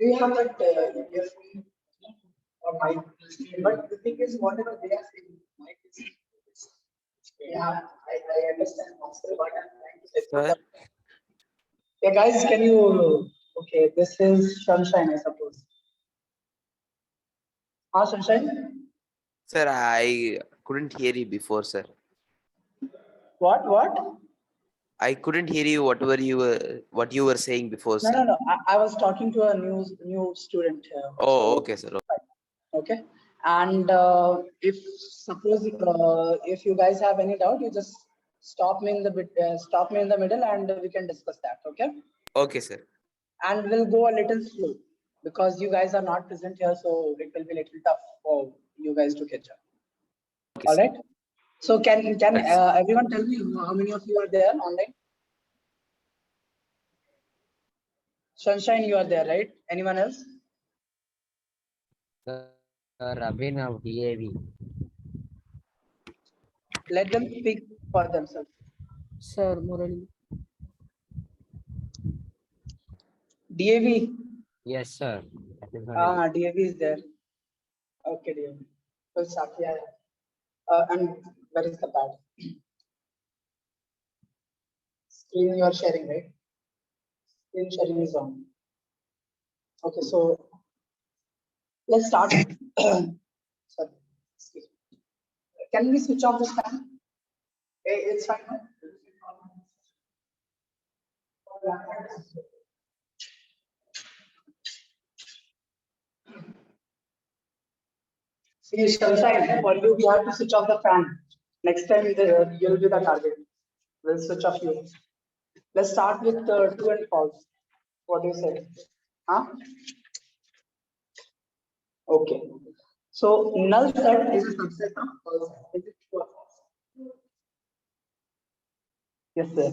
Do you have that earphone or mic? But the thing is, whatever they are saying, mic is. Yeah, I understand also, but I'm trying to set it Sir, up. Yeah, guys, can you? Okay, this is Sunshine, I suppose. Sunshine? sir, I couldn't hear you before, sir. What? I couldn't hear you what you were saying before, No, sir. no, no. I was talking to a new student here. Oh, So, okay, sir. okay. And if suppose if you guys have any doubt, you just stop me in the middle, and we can discuss that. Okay. Okay, sir. And we'll go a little slow because you guys are not present here, so it will be a little tough for you guys to catch up. Okay, All sir. right. So can Right, sir. everyone tell me how many of you are there online? Sunshine, you are there, right? Anyone else? Abhinav, DAV. Let them speak for themselves. Sir, Murali. DAV. Yes, sir. That is my name. DAV is there. Okay, DAV. So Sakya. And where is the pad? Screen you are sharing, right? Screen sharing is on. Okay, so let's start. Sorry. Excuse me. Can we switch off the fan? It's fine. See, Sunshine, for you, we have to switch off the fan. Next time, you'll be the target. We'll switch off you. Let's start with true and false. What do you say? Huh? Okay. So, null set is a subset of false set. Is it true or false? Yes, sir.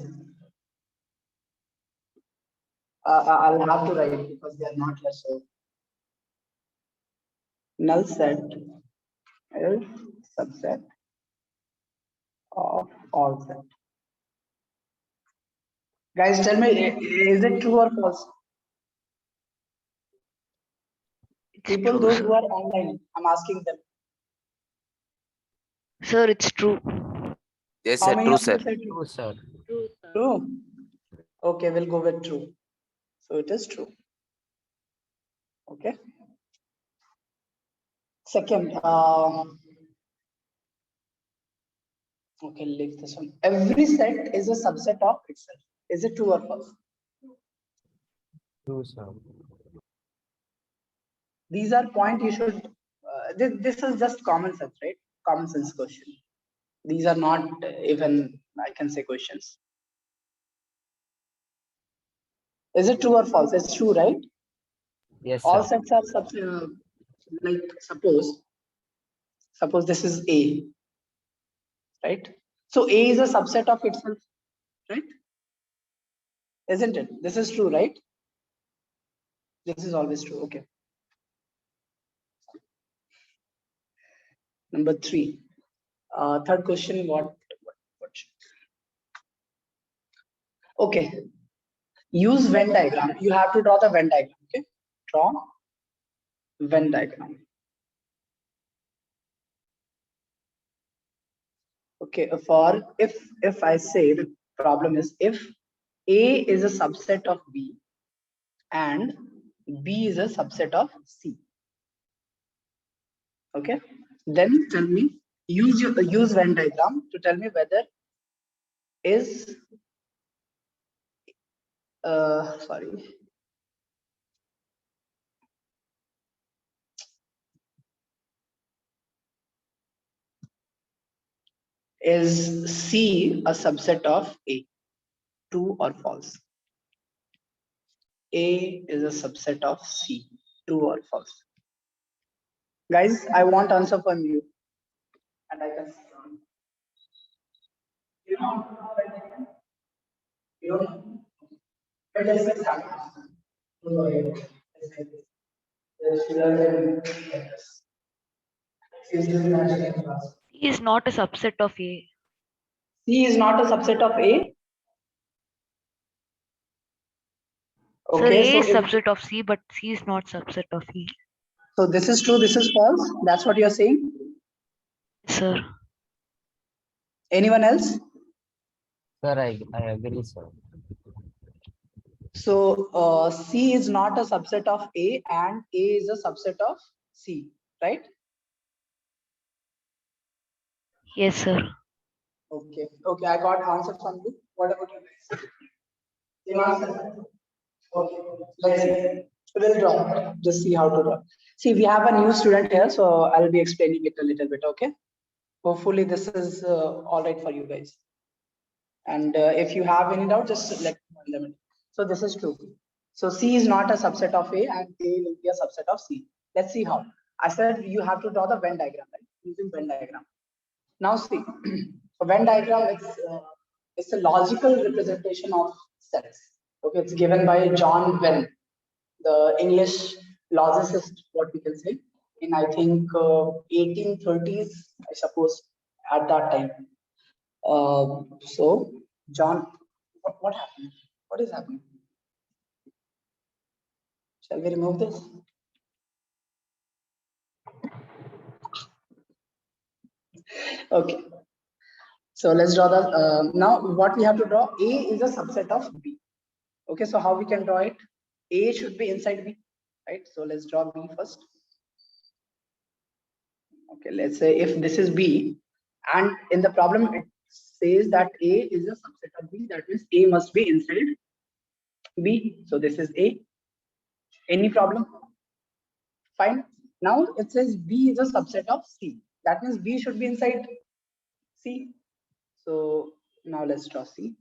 I'll have to write because they are not here. So, null set is subset of all set. Guys, tell me, is it true or false? People, those who are online, I'm asking them. Sir, it's true. Yes, How sir. many True, of you sir. said true? True, sir. True. Okay, we'll go with true. So it is true. Okay. Second, okay, leave this one. Every set is a subset of itself. Is it true or false? True, sir. These are point you should. This is just common sense, right? Common sense question. These are not even, I can say, questions. Is it true or false? It's true, right? Yes, All sir. sets are like suppose this is A, right? So A is a subset of itself, right? Isn't it? This is true, right? This is always true. Okay. Number 3. Third question. What okay. Use Venn diagram. You have to draw the Venn diagram. Okay. Draw Venn diagram. Okay. For if I say the problem is if A is a subset of B and B is a subset of C. Okay. Then tell me, use Venn diagram to tell me whether is sorry. Is C a subset of A? True or false? A is a subset of C. True or false? Guys, I want answer from you. And I can. You know, you know. But let's say He is not a subset of A. C is not a subset of A. Sir, Okay, A so, is subset of C, but C is not subset of E. so this is true, this is false. That's what you're saying. Sir, Anyone else? Sir, I agree, sir. So C is not a subset of A and A is a subset of C, right? yes, sir. Okay, okay, I got answer from you. What about you guys? Same answer. Okay, let's see. We'll draw. Just see how to draw. See, we have a new student here, so I'll be explaining it a little bit. Okay. Hopefully, this is all right for you guys. And if you have any doubt, just let me know in the middle. So this is true. So C is not a subset of A, and A will be a subset of C. Let's see how. I said you have to draw the Venn diagram, right? Using Venn diagram. Now see, a Venn diagram it's a logical representation of sets. Okay, it's given by John Venn, the English logicist, what we can say, in I think 1830s, I suppose, at that time. So John, what happened? What is happening? Shall we remove this? Okay. So let's draw the now what we have to draw. A is a subset of B. Okay, so how we can draw it? A should be inside B, right? So let's draw B first. Okay, let's say if this is B, and in the problem it says that A is a subset of B, that means A must be inside B. So this is A. Any problem? Fine. Now it says B is a subset of C. That means B should be inside C. So now let's draw C.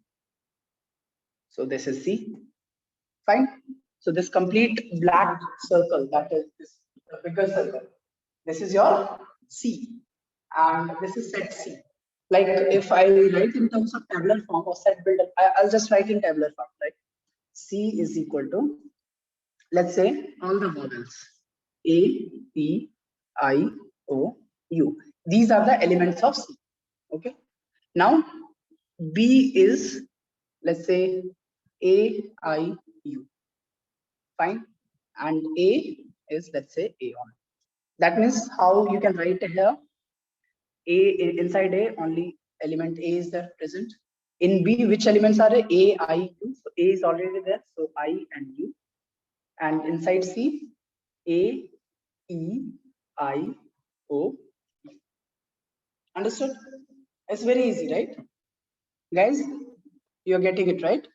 So this is C. Fine. So this complete black circle, that is this the bigger circle. This is your C, and this is set C. Like if I write in terms of tabular form or set builder, I'll just write in tabular form, right? C is equal to, let's say, all the vowels A, E, I, O, U. These are the elements of C. Okay. Now B is, let's say, A, I, U. Fine. And A is, let's say, A on. That means how you can write here. A inside A only element A is there present. In B, which elements are A, I, U? So A is already there, so I and U. And inside C, A, E, I, O. Understood? It's very easy, right? Guys, you're getting it right?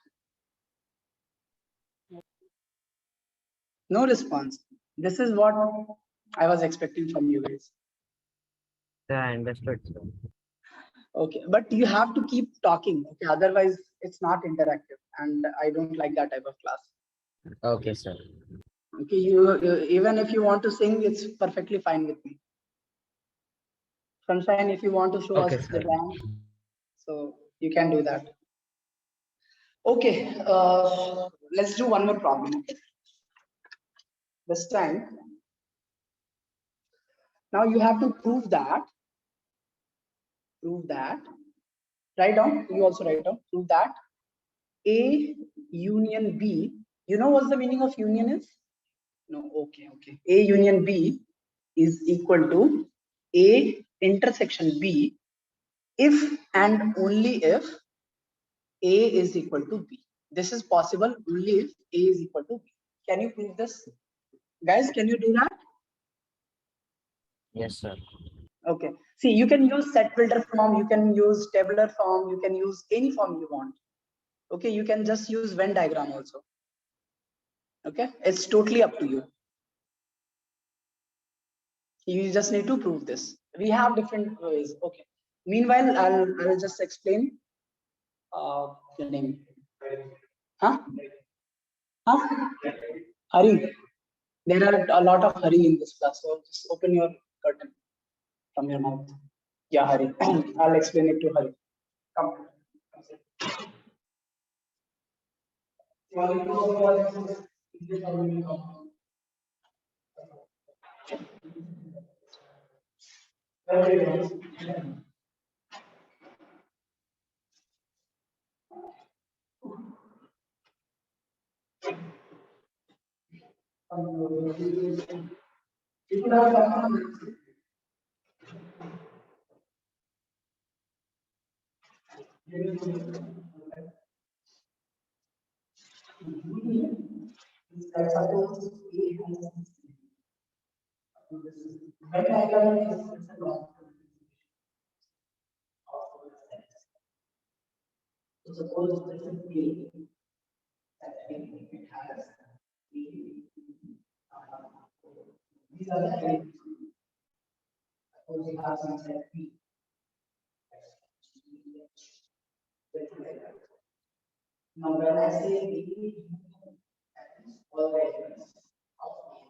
No response. This is what I was expecting from you guys. Sir, I understood, sir. Okay, but you have to keep talking. Okay, otherwise it's not interactive, and I don't like that type of class. Okay, sir. Okay, you even if you want to sing, it's perfectly fine with me. Sunshine, if you want to show Okay, us sir. the dance, so you can do that. Okay, let's do one more problem. This time, now you have to prove that. Write down. You also write down. Prove that A union B. You know what's the meaning of union is? No. Okay. Okay. A union B is equal to A intersection B if and only if A is equal to B. This is possible only if A is equal to B. Can you prove this? Guys, can you do that? Yes, sir. Okay. See, you can use set builder form, you can use tabular form, you can use any form you want. Okay, you can just use Venn diagram also. Okay, it's totally up to you. You just need to prove this. We have different ways. Okay. Meanwhile, I'll just explain your name. Huh? Huh? Hari. There are a lot of Hari in this class, so just open your curtain from your mouth. Yeah, Hari. I'll explain it to Hari. Come. You could have come on. Suppose this is A, that it has these are the elements. Suppose you have some set B. Now, when I say B, that is all the elements of A.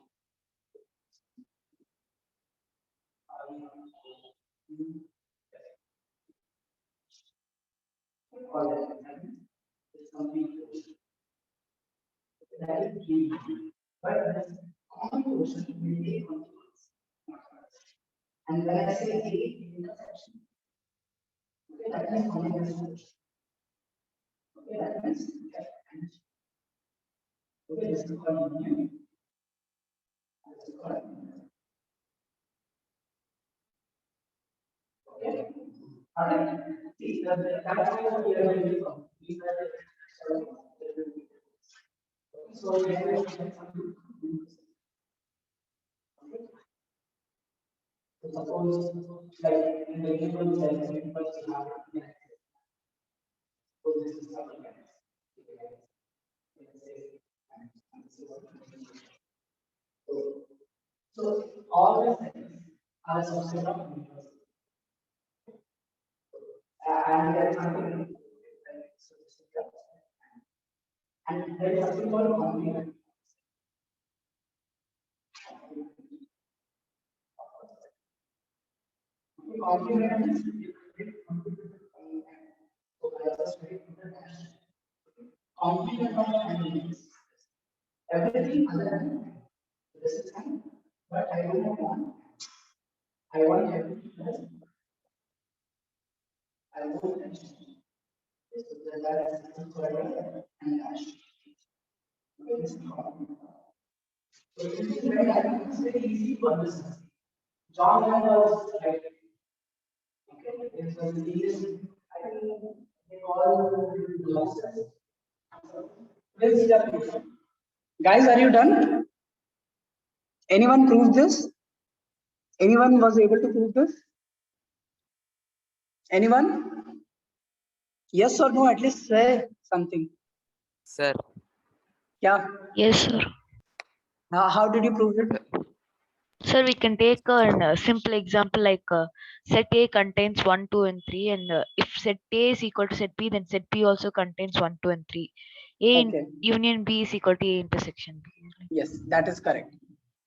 All the elements is complete. That is B. But this common portion will be continuous. And when I say A intersection, okay, that means continuous portion. Okay, that means okay, this is called union. This is called okay. All right. See, that's what we are going to do. These are the so we have suppose like in the given sense, we first have so this is something else. So all the things are a subset of universe. And there is something and there is something called complement. Complement is complement of elements. Everything other than this is fine, but I don't want. I want everything else. I want that is called and dash. Okay, this is complement. So this is very it's very easy to understand. John was like okay, it was the easiest. I think they call losses. Let's see the proof. Guys, are you done? Anyone prove this? Anyone was able to prove this? Anyone? Yes or no? At least say something. Sir, Yeah. Yes, sir. How did you prove it? Sir, we can take a simple example like set A contains 1, 2, and 3, and if set A is equal to set B, then set B also contains 1, 2, and 3. Okay. Union B is equal to A intersection B. Yes, that is correct.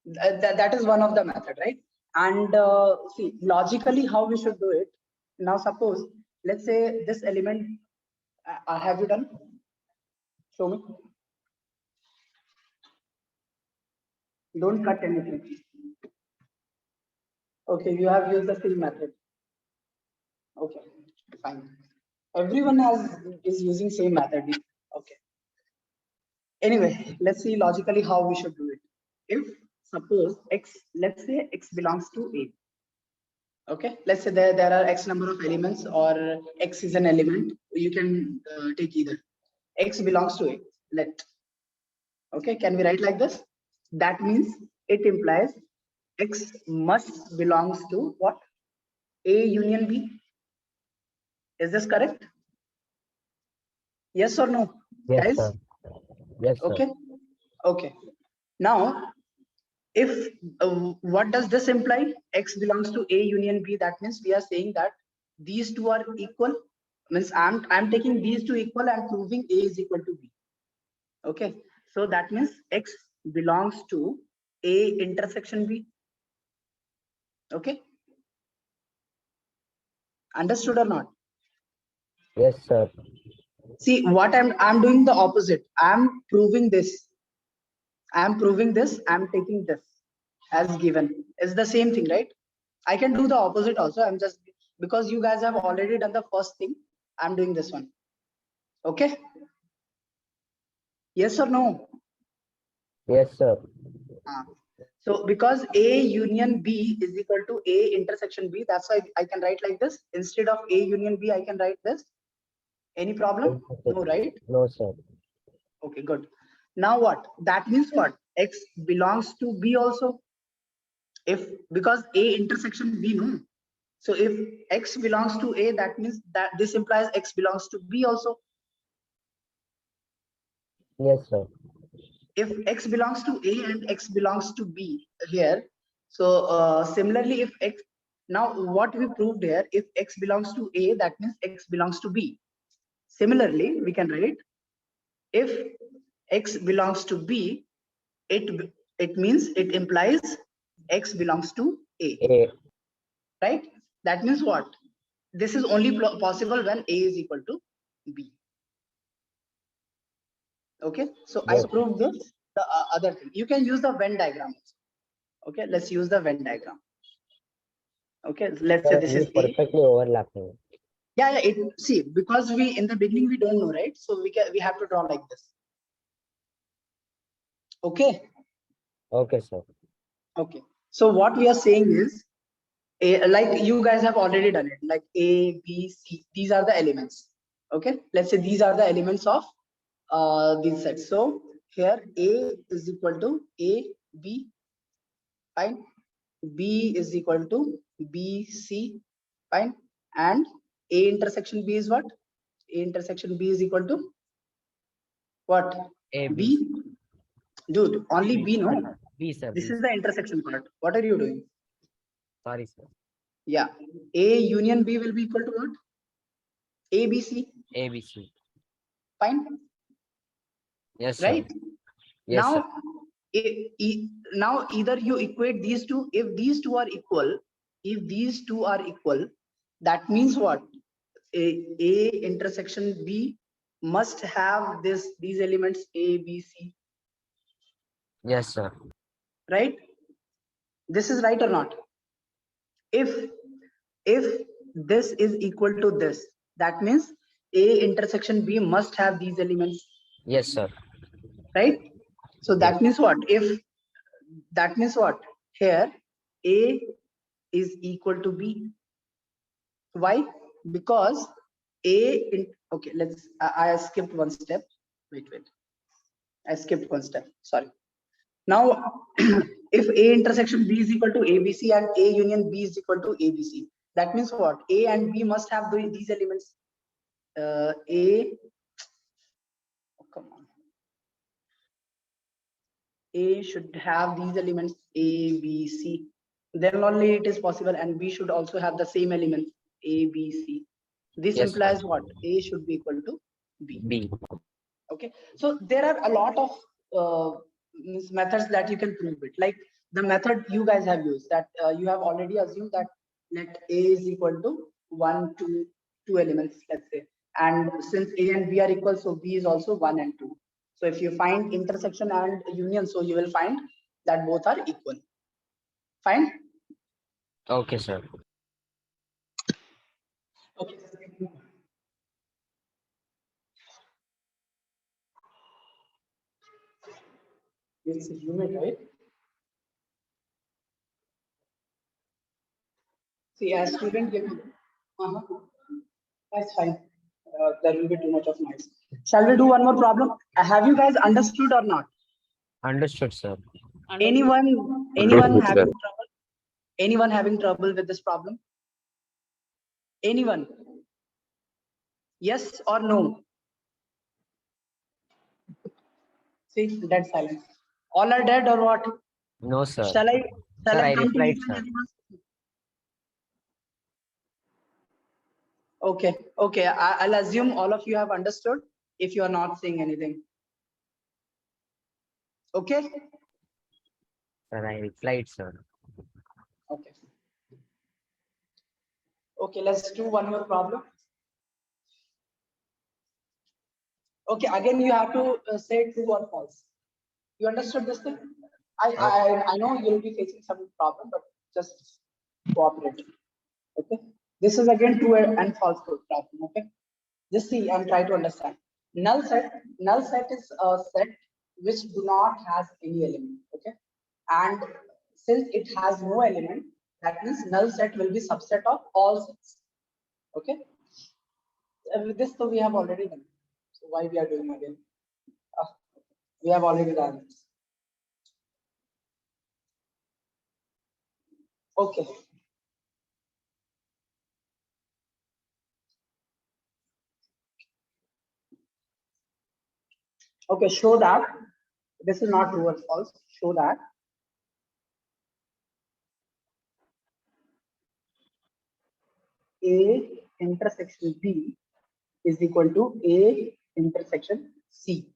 That is one of the method, right? And see, logically, how we should do it. Now, suppose, let's say this element, have you done? Show me. Don't cut anything. Okay, you have used the same method. Okay, fine. Everyone is using same method. Okay. Anyway, let's see logically how we should do it. If suppose x, let's say x belongs to A. Okay, let's say there are x number of elements or x is an element. You can take either. X belongs to A. Let. Okay, can we write like this? That means it implies x must belongs to what? A union B. Is this correct? Yes or no? Yes, Guys? sir. Yes, sir. Okay. Okay. Now, if what does this imply? X belongs to A union B. That means we are saying that these two are equal. Means I'm taking these two equal and proving A is equal to B. Okay. So that means X belongs to A intersection B. Okay. Understood or not? Yes, sir. See, what I'm doing the opposite. I'm proving this. I'm proving this. I'm taking this as given. It's the same thing, right? I can do the opposite also. I'm just because you guys have already done the first thing. I'm doing this one. Okay. Yes or no? Yes, sir. So because A union B is equal to A intersection B, that's why I can write like this. Instead of A union B, I can write this. Any problem? No, right? No, sir. Okay, good. Now what? That means what? X belongs to B also. If because A intersection B, no. So if X belongs to A, that means that this implies X belongs to B also. Yes, sir. If X belongs to A and X belongs to B here, so similarly, if X, now what we proved here, if X belongs to A, that means X belongs to B. Similarly, we can write if X belongs to B, it means it implies X belongs to A, A. right? That means what? This is only possible when A is equal to B. Okay, so Yes. I proved this. The other thing, you can use the Venn diagram. Okay, let's use the Venn diagram. Okay, let's say Sir, this it is is A. perfectly overlapping. Yeah, it, see, because we in the beginning we don't know, right? So we have to draw like this. Okay. Okay, sir. Okay. So what we are saying is, like you guys have already done it, like A, B, C. These are the elements. Okay. Let's say these are the elements of these sets. So here A is equal to A, B, fine. B is equal to B, C, fine. And A intersection B is what? A intersection B is equal to what? A, B. Dude, only B, no? B, sir. This is the intersection part. What are you doing? Sorry, sir. Yeah. A union B will be equal to what? A, B, C. A, B, C. Fine. Yes, Right? sir. Yes, Now, sir. now either you equate these two. If these two are equal, that means what? A intersection B must have these elements A, B, C. Yes, sir. Right? This is right or not? If this is equal to this, that means A intersection B must have these elements, Yes, sir. right? So Yes. that means what? If that means what? Here A is equal to B. Why? Because okay, I skipped one step. Wait. I skipped one step. Sorry. Now, if A intersection B is equal to ABC and A union B is equal to ABC, that means what? A and B must have these elements. Come on. A should have these elements A, B, C. Then only it is possible, and B should also have the same elements A, B, C. This Yes, implies sir. what? A should be equal to B. B. Okay, so there are a lot of methods that you can prove it, like the method you guys have used, that you have already assumed that let A is equal to 1, 2, 2 elements, let's say, and since A and B are equal, so B is also 1 and 2. So if you find intersection and union, so you will find that both are equal. Fine. Okay, sir. Okay. It's humid, right? See, as student, that's fine. There will be too much of noise. Shall we do one more problem? Have you guys understood or not? Understood, sir. Anyone Understood, sir. having trouble? Anyone having trouble with this problem? Anyone? Yes or no? See, dead silence. All are dead or what? No, sir. Shall I Sir, I come to replied, each and sir. everyone? Okay. I'll assume all of you have understood if you are not saying anything. Okay. Sir, I replied, sir. Okay. Okay, let's do one more problem. Okay, again you have to say true or false. You understood this thing? I know you'll be facing some problem, but just cooperate. Okay. This is again true and false problem. Okay. Just see and try to understand. Null set is a set which do not has any element. Okay. and since it has no element, that means null set will be subset of all sets. Okay. With this, so we have already done. So why we are doing again? We have already done this. Okay. Okay, show that this is not true or false. Show that A intersection B is equal to A intersection C.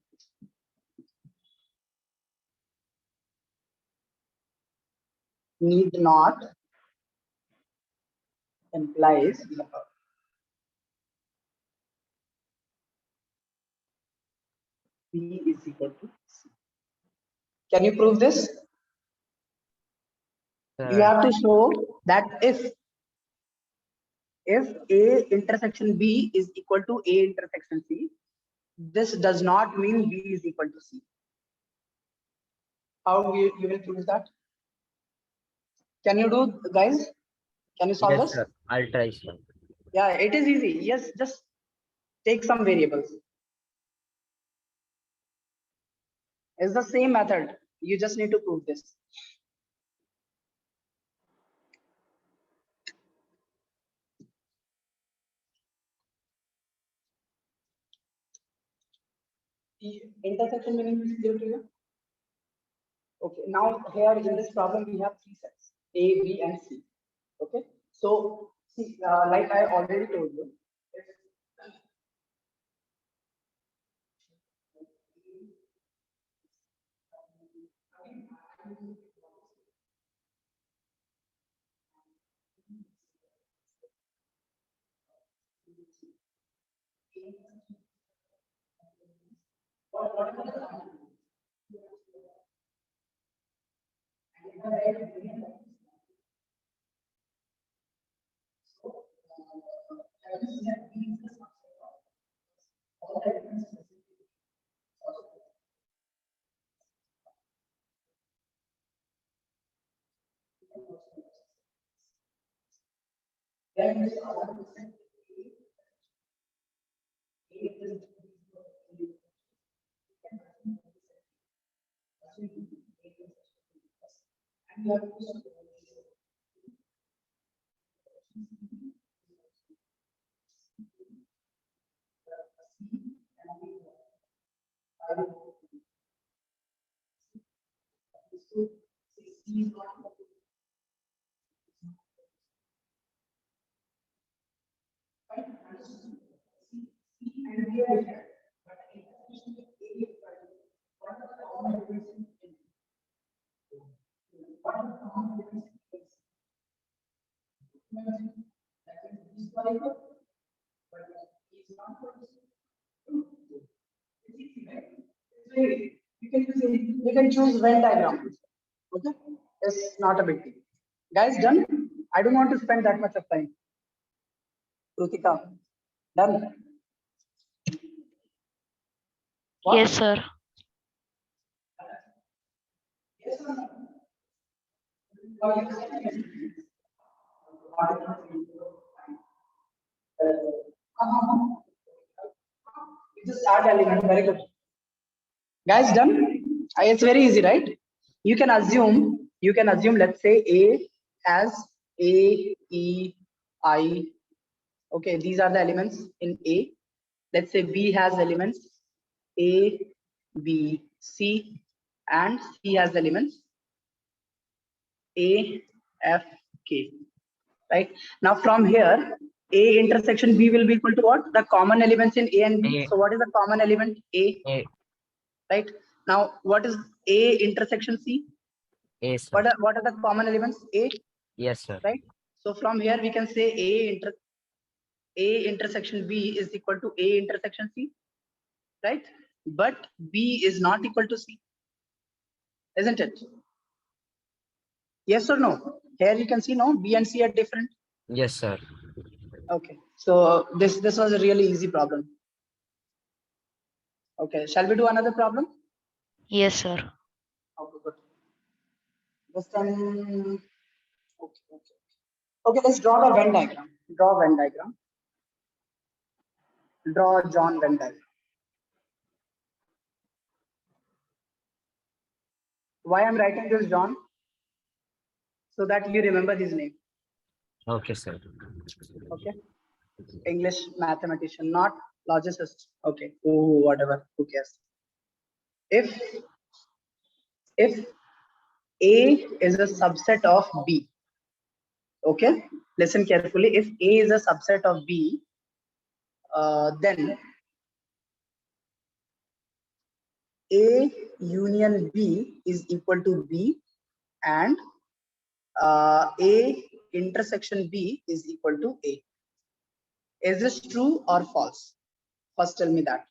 Need not implies B is equal to C. Can you prove this? You Sir, have to show that if A intersection B is equal to A intersection C, this does not mean B is equal to C. How you will prove that? Can you do, guys? Can you solve yes, this? sir. I'll try, sir. Yeah, it is easy. Yes, just take some variables. It's the same method. You just need to prove this. The intersection meaning is clear to you? Okay, now here in this problem we have three sets, A, B, and C. Okay, so see, like I already told you, you can choose Venn diagram. Okay, it's not a big deal. Guys, done? I don't want to spend that much of time. Rutika, done? What? Yes, sir. Just add element. Very good. Guys, done? It's very easy, right? You can assume, let's say A has A, E, I. Okay, these are the elements in A. Let's say B has elements A, B, C, and C has elements A, F, K. Right? Now from here, A intersection B will be equal to what? The common elements in A and B. A. So what is the common element? A. Right? Now what is A intersection C? A, sir. What are the common elements? A. Yes, sir. Right? So from here we can say A intersection B is equal to A intersection C. Right? But B is not equal to C. Isn't it? Yes or no? Here you can see no, B and C are different. Yes, sir. Okay, so this was a really easy problem. Okay, shall we do another problem? Yes, sir. Okay, good. This time, okay, let's draw the Venn diagram. Draw Venn diagram. Draw John Venn diagram. Why I'm writing this John? So that you remember his name. Okay, sir. Okay. English mathematician, not logicist. Okay. Oh, whatever. Who cares? If A is a subset of B. Okay. Listen carefully. If A is a subset of B, then A union B is equal to B, and A intersection B is equal to A. Is this true or false? First tell me that.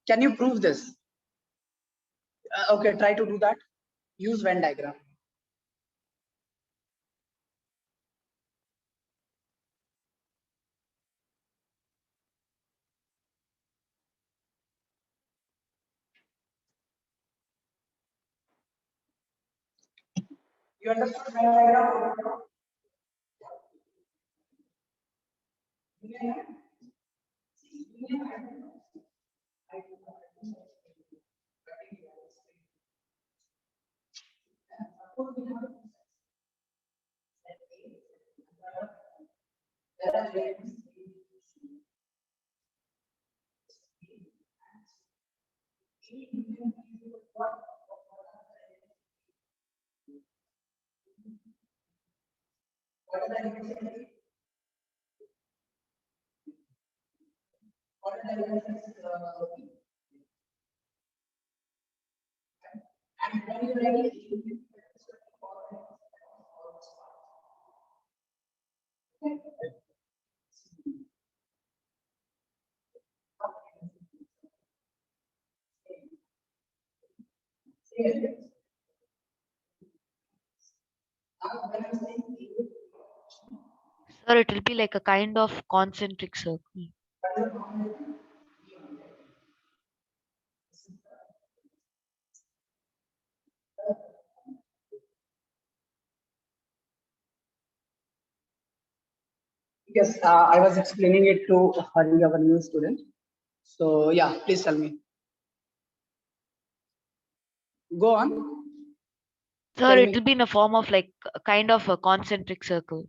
Can you prove this? Okay, try to do that. Use Venn diagram. You understand Venn diagram? Sir, it will be like a kind of concentric circle. Yes, I was explaining it to Hari, our new student. So yeah, please tell me. Go on. Sir, Tell it me. will be in a form of like a kind of a concentric circle.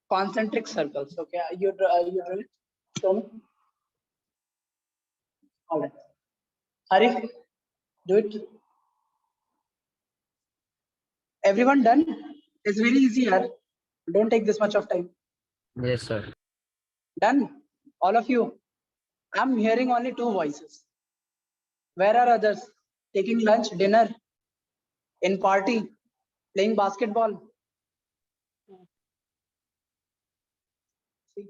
Concentric circles. Okay, you draw it. Show me. All right. Hari, do it. Everyone done? It's very easy, yaar. Don't take this much of time. Yes, sir. Done? All of you? I'm hearing only two voices. Where are others? Taking lunch, dinner, in party, playing basketball. See?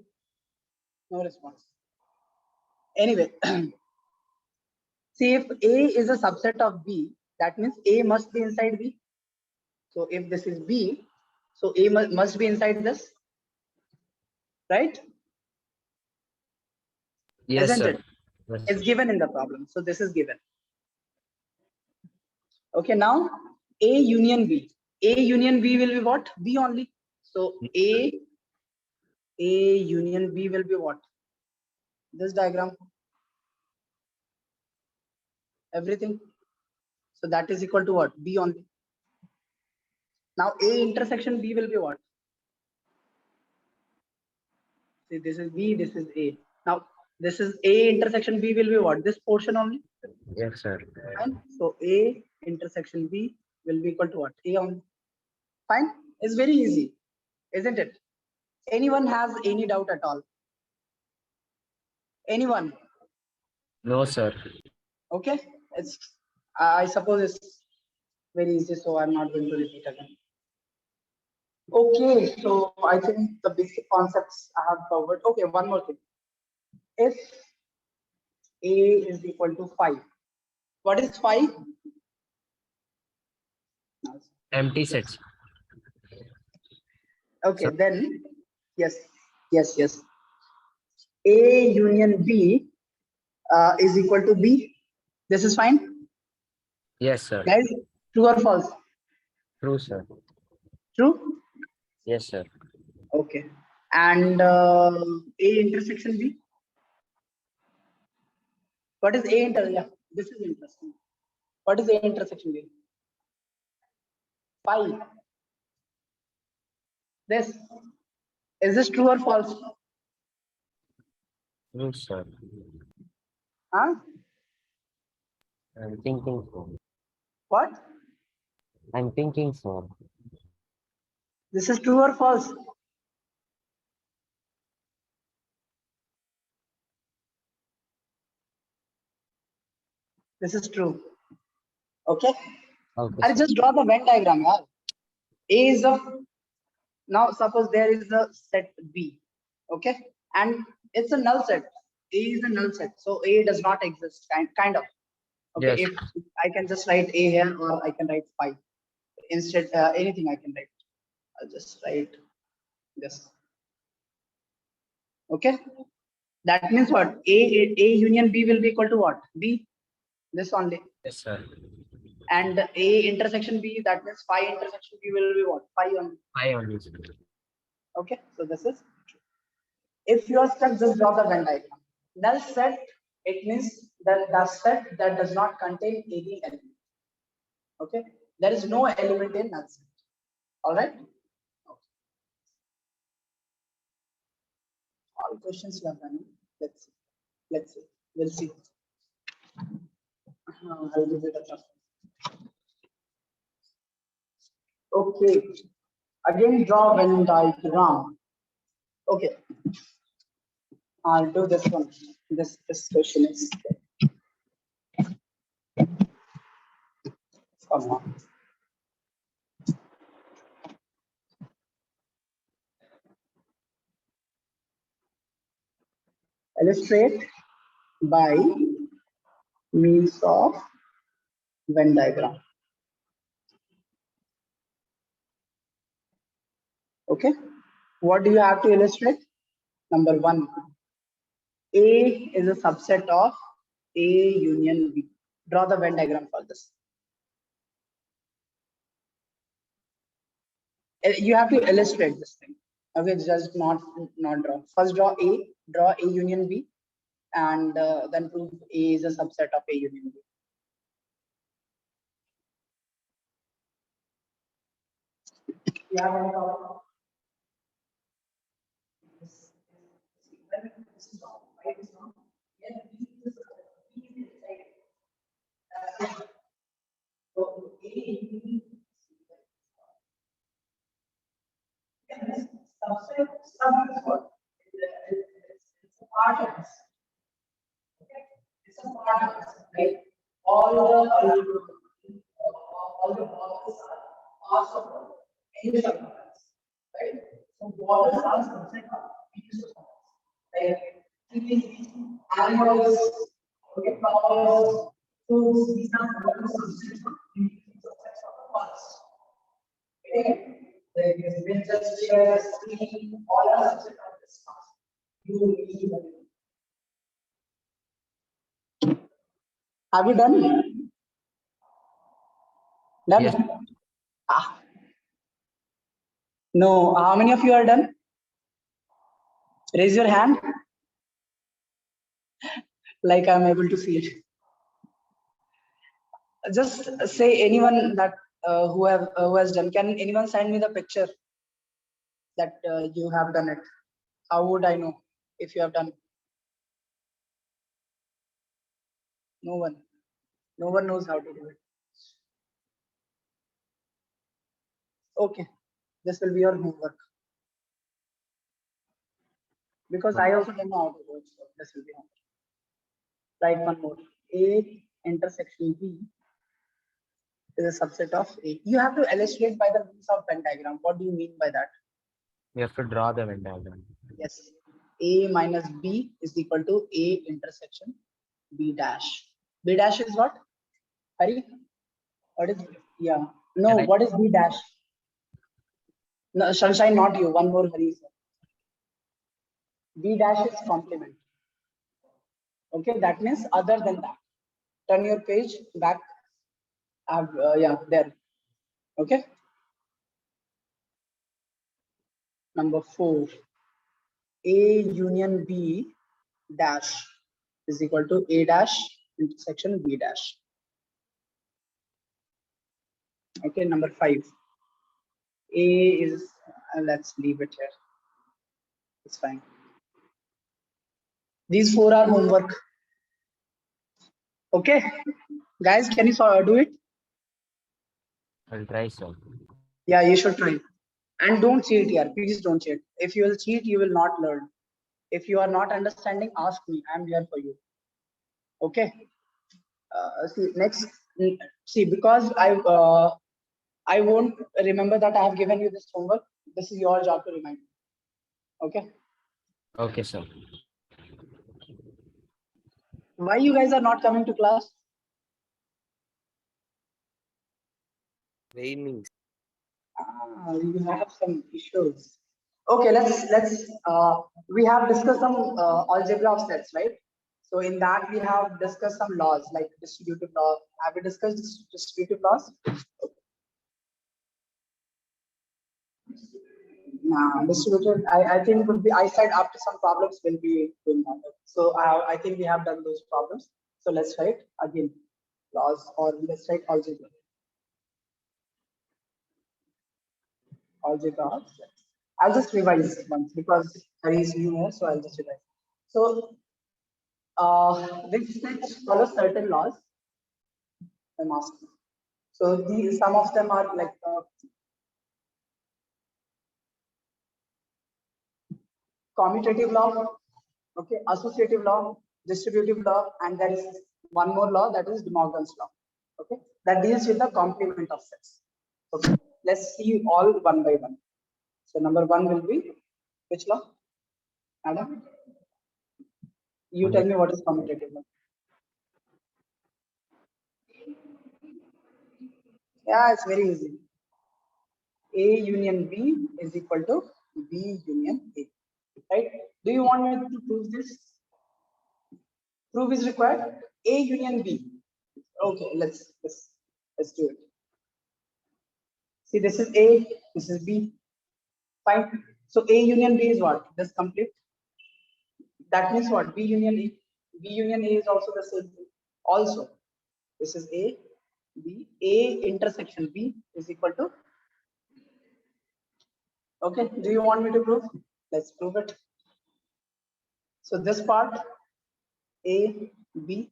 No response. Anyway, see, if A is a subset of B, that means A must be inside B. So if this is B, so A must be inside this, right? Yes, Isn't sir. it? Yes, It's sir. given in the problem. So this is given. Okay, now A union B. A union B will be what? B only. So A union B will be what? This diagram. Everything. So that is equal to what? B only. Now A intersection B will be what? See, this is B, this is A. Now this is A intersection B will be what? This portion only. Yes, sir. Fine. So A intersection B will be equal to what? A only. Fine. It's very easy, isn't it? Anyone has any doubt at all? Anyone? No, sir. Okay. It's I suppose it's very easy, so I'm not going to repeat again. Okay, so I think the basic concepts I have covered. Okay, one more thing. If A is equal to 5, what is 5? Empty sets. Okay, Sir. then yes. A union B is equal to B. This is fine. Yes, sir. Guys, true or false? True, sir. True? Yes, sir. Okay. And A intersection B? What is A inter? Yeah, this is interesting. What is A intersection B? 5. This. Is this true or false? True, sir. Huh? I'm thinking so. What? I'm thinking so. This is true or false? This is true. Okay. Okay, I sir. just draw the Venn diagram. Yeah. A is a, now suppose there is a set B. Okay. And it's a null set. A is a null set. So A does not exist. Kind of. Okay. Yes. If I can just write A here, or I can write 5. Instead, anything I can write. I'll just write this. Okay. That means what? A union B will be equal to what? B. This only. Yes, sir. And A intersection B, that means phi intersection B will be what? Phi only. I only. Okay, so this is true. If you are stuck, just draw the Venn diagram. Null set, it means that the set that does not contain any element. Okay, there is no element in null set. All right. Okay. All questions you have done. Let's see. Let's see. We'll see. I'll give it a try. Okay. Again, draw Venn diagram. Okay. I'll do this one. This question is. Come on. Illustrate by means of Venn diagram. Okay. What do you have to illustrate? Number 1. A is a subset of A union B. Draw the Venn diagram for this. You have to illustrate this thing. Okay, just not draw. First draw A union B, and then prove A is a subset of A union B. You have any problem? So A union subset is what? It's a part of this. Okay, it's a part of this, right? All the borders are parts of any subparts, right? So borders are subset of each subparts, like trees, animals, okay, flowers, fruits. These are subsets of the parts. Okay, like winter, chairs, sea, all are subset of this part. You need. Have you done? Done? Yes. Ah. No. How many of you are done? Raise your hand. Like I'm able to see it. Just say anyone that who has done. Can anyone send me the picture that you have done it? How would I know if you have done? No one. No one knows how to do it. Okay, this will be your homework. Because I also don't know how to do it, so this will be homework. Write one more. A intersection B is a subset of A. You have to illustrate by the means of Venn diagram. What do you mean by that? We have to draw the Venn diagram. Yes. A minus B is equal to A intersection B dash. B dash is what? Hari? What is, yeah. No, what is B dash? No, Sunshine, not you. One more, Hari. B dash is complement. Okay, that means other than that. Turn your page back. Yeah, there. Okay. Number 4. A union B dash is equal to A dash intersection B dash. Okay, number 5. A is, let's leave it here. It's fine. These 4 are homework. Okay, guys, can you do it? I'll try, sir. Yeah, you should try. And don't cheat here. Please don't cheat. If you will cheat, you will not learn. If you are not understanding, ask me. I'm here for you. Okay. See, next. See, because I won't remember that I have given you this homework. This is your job to remind. Okay. Okay, sir. Why you guys are not coming to class? Raining. You have some issues. Okay, let's we have discussed some algebra of sets, right? So in that we have discussed some laws like distributive law. Have we discussed distributive laws? Nah, distributive. I think would be. I said after some problems will be doing that. So I think we have done those problems. So let's write again laws, or let's write algebra. Algebra of sets. I'll just revise once because Hari is new here, so I'll just revise. So this set follows certain laws. I'm asking. So these some of them are like commutative law, okay, associative law, distributive law, and there is one more law, that is De Morgan's law. Okay, that deals with the complement of sets. Okay, let's see all one by one. So number 1 will be which law? Adam, you tell me what is commutative law. Yeah, it's very easy. A union B is equal to B union A. Right? Do you want me to prove this? Proof is required. A union B. Okay, let's do it. See, this is A, this is B. Fine. So A union B is what? This complete. That means what? B union A. B union A is also the same thing. Also, this is A, B. A intersection B is equal to. Okay. Do you want me to prove? Let's prove it. So this part A, B,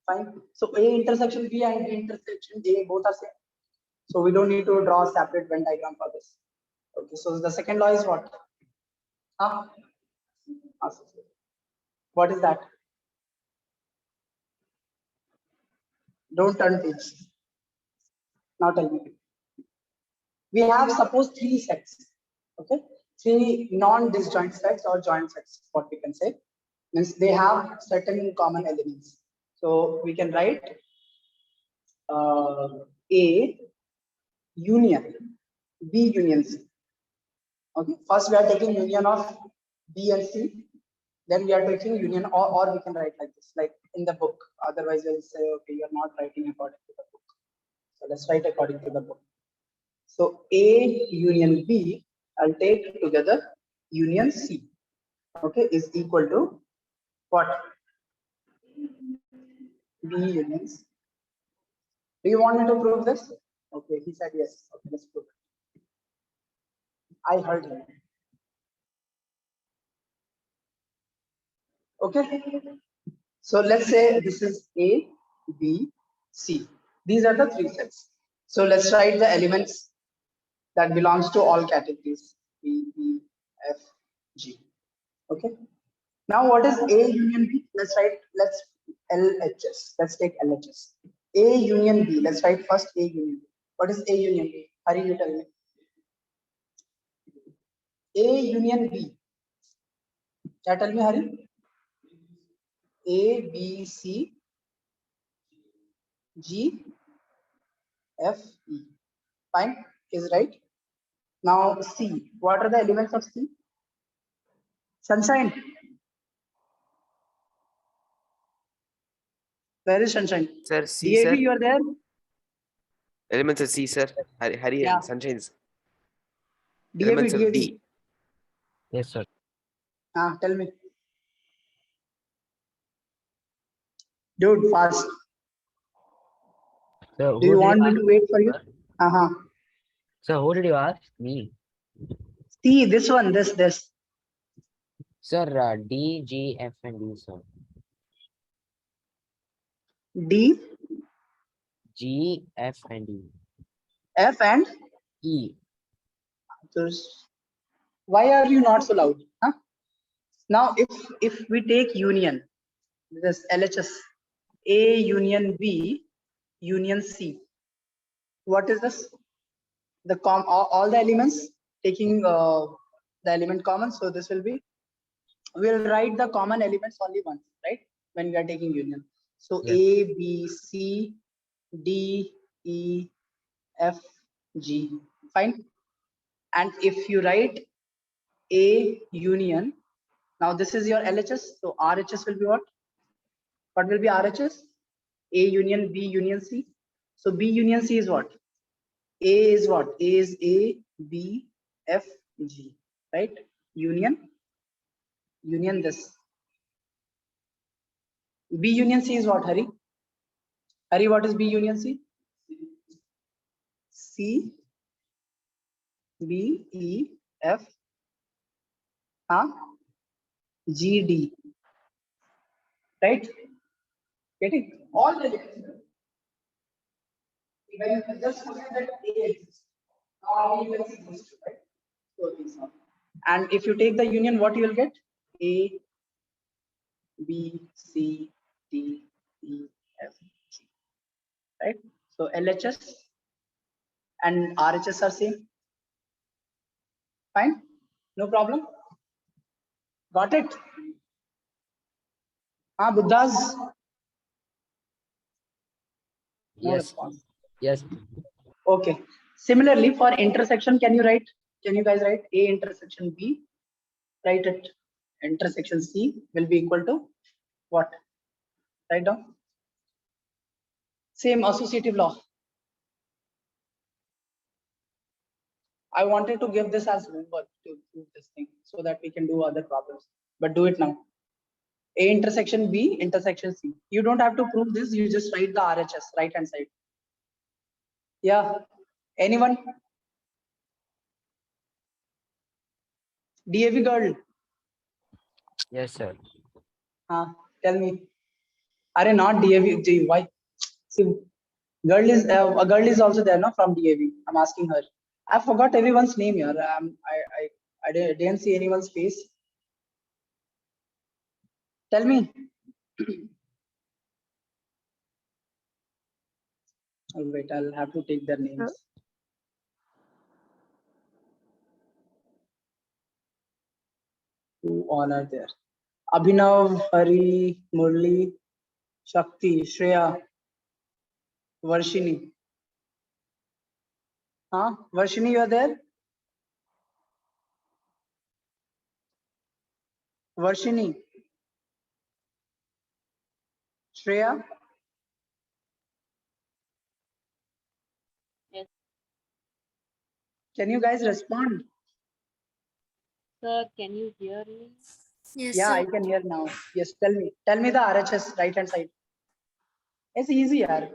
fine. So A intersection B and B intersection A both are same. So we don't need to draw a separate Venn diagram for this. Okay, so the second law is what? What is that? Don't turn page. Now tell me. We have suppose 3 sets. Okay, 3 non-disjoint sets or joint sets, what we can say. Means they have certain common elements. So we can write A union B union C. Okay, first we are taking union of B and C, then we are taking union, or we can write like this, like in the book. Otherwise we'll say, okay, you're not writing according to the book. So let's write according to the book. So A union B, I'll take together union C. Okay, is equal to what? B union C. Do you want me to prove this? Okay, he said yes. Okay, let's prove it. I heard him. Okay, so let's say this is A, B, C. These are the 3 sets. So let's write the elements that belongs to all categories B, E, F, G. Okay. Now what is A union B? Let's LHS. Let's take LHS. A union B. Let's write first A union B. What is A union B? Hari, you tell me. A union B. Tell me, Hari. A, B, C, G, F, E. Fine, is right. Now C. What are the elements of C? Sunshine. Where is Sunshine? Sir, C, DAV, sir. you are there? Elements of C, sir. Hari Yeah. and Sunshine's. DAV, Elements of DAV. D. Yes, sir. Tell me. Dude, fast. So Do you who did want you me ask? to wait for you? Sir? So who did you ask? Me. See this one, this. Sir, D, G, F, and E, sir. D, G, F, and E. F, and E. those. Why are you not so loud? Huh? Now, if we take union, this LHS, A union B union C. What is this? The all the elements taking the element common. So this will be, we'll write the common elements only once, right? When we are taking union. So Yes. A, B, C, D, E, F, G. Fine. And if you write A union, now this is your LHS. So RHS will be what? What will be RHS? A union B union C. So B union C is what? A is what? A is A, B, F, G, right? Union this. B union C is what, Hari? Hari, what is B union C? C, B, E, F, G, D, right? Getting all the elements. When you just forget that A exists, now you can see these two, right? So these are. And if you take the union, what you will get? A, B, C, D, E, F, G, right? So LHS and RHS are same. Fine, no problem. Got it? Buddhas? No Yes. response. Yes. Okay. Similarly, for intersection, can you guys write A intersection B? Write it. Intersection C will be equal to what? Write down. Same associative law. I wanted to give this as homework to prove this thing so that we can do other problems. But do it now. A intersection B intersection C. You don't have to prove this. You just write the RHS right hand side. Yeah. Anyone? DAV girl. Yes, sir. Tell me. Are not DAV? Why? See, girl is a girl is also there, no? From DAV. I'm asking her. I forgot everyone's name here. I didn't see anyone's face. Tell me. Oh, wait, I'll have to take their names. Who all are there? Abhinav, Hari, Murli, Shakti, Shreya, Varshini. Varshini, you are there? Varshini. Shreya? Yes. Can you guys respond? Sir, can you hear me? Yes, Yeah, sir. I can hear now. Yes, tell me. Tell me the RHS right hand side. It's easy, yaar.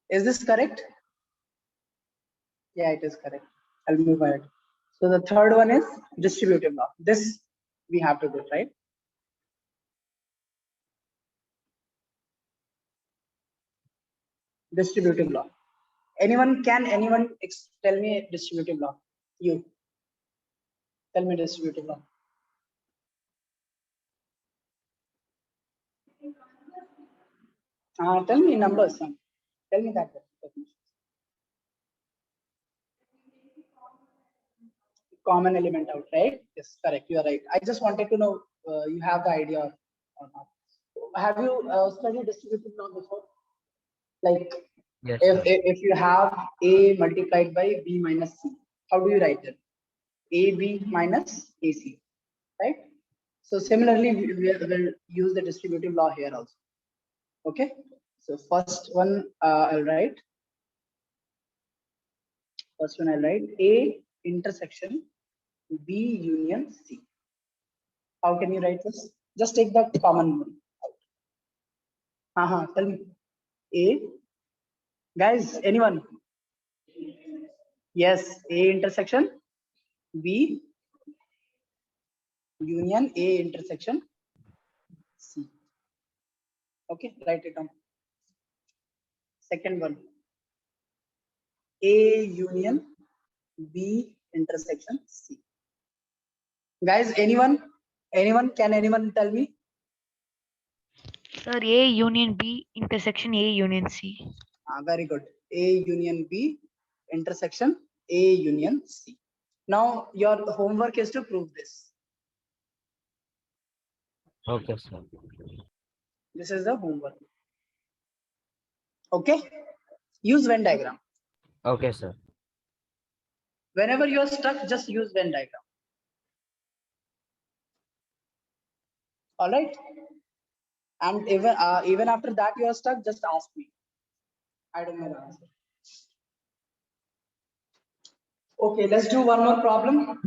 Is this correct? Yeah, it is correct. I'll move ahead. So the third one is distributive law. This we have to do, right? Distributive law. Anyone tell me distributive law? You. Tell me distributive law. Tell me numbers. Tell me that. Common element out, right? Yes, correct. You are right. I just wanted to know you have the idea or not. Have you studied distributive law before? Like Yes, if, sir. if you have A multiplied by B minus C, how do you write it? AB minus AC, right? So similarly, we will use the distributive law here also. Okay. So first one, I'll write First one I'll write A intersection B union C. How can you write this? Just take the common one. Tell me. A. Guys, anyone? Yes, A intersection B union A intersection C. Okay, write it down. Second one. A union B intersection C. Guys, anyone? Anyone? Can anyone tell me? Sir, A union B intersection A union C. Very good. A union B intersection A union C. Now your homework is to prove this. Okay, sir. This is the homework. Okay. Use Venn diagram. Okay, sir. Whenever you are stuck, just use Venn diagram. All right. And even after that you are stuck, just ask me. I don't know the answer. Okay, let's do one more problem.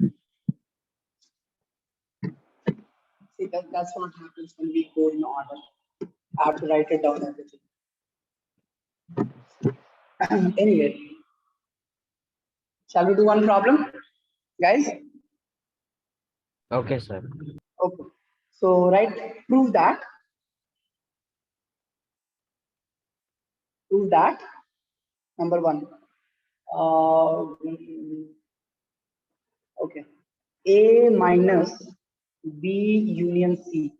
See, that's what happens when we go in order. I have to write it down everything. Anyway, shall we do one problem, guys? Okay, sir. Okay. So prove that. Prove that. Number one. Okay. A minus B union C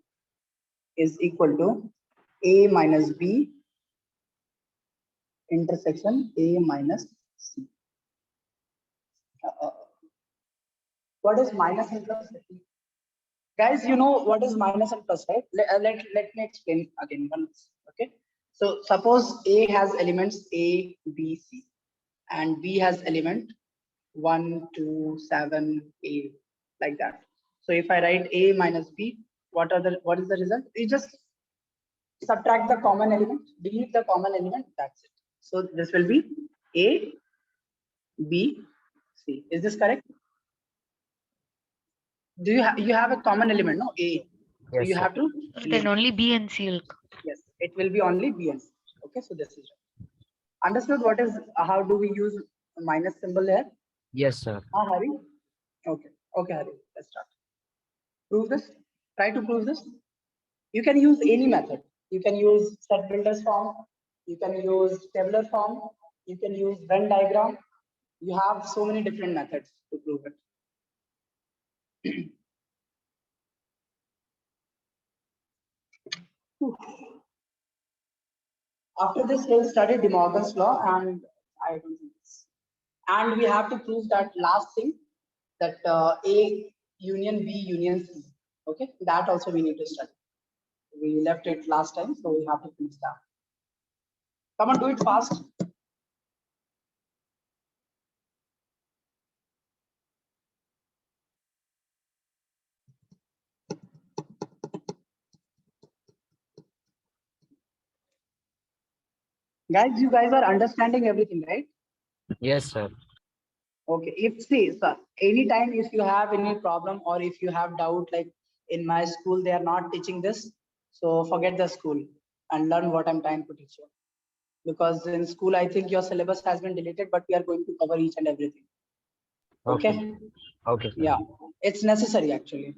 is equal to A minus B intersection A minus C. What is minus and plus? Guys, you know what is minus and plus, right? Let me explain again once. Okay. So suppose A has elements A, B, C, and B has element 1, 2, 7, 8, like that. So if I write A minus B, what is the result? You just subtract the common element, delete the common element, that's it. So this will be A, B, C. Is this correct? Do you have a common element? No, A. So Yes, you sir. have to. Then only B and C will come. Yes, it will be only B and C. Okay, so this is right. Understood what is how do we use minus symbol here? Yes, sir. Hari? Okay, Hari, let's start. Prove this. Try to prove this. You can use any method. You can use set builders form. You can use tabular form. You can use Venn diagram. You have so many different methods to prove it. After this, we'll study De Morgan's law, and I don't think this. And we have to prove that last thing, that A union B union C. Okay, that also we need to study. We left it last time, so we have to finish that. Come on, do it fast. Guys, you guys are understanding everything, right? Yes, sir. Okay, if see, sir, anytime if you have any problem or if you have doubt, like in my school, they are not teaching this. So forget the school and learn what I'm trying to teach you. Because in school, I think your syllabus has been deleted, but we are going to cover each and everything. Okay? Okay, sir. Yeah, it's necessary actually.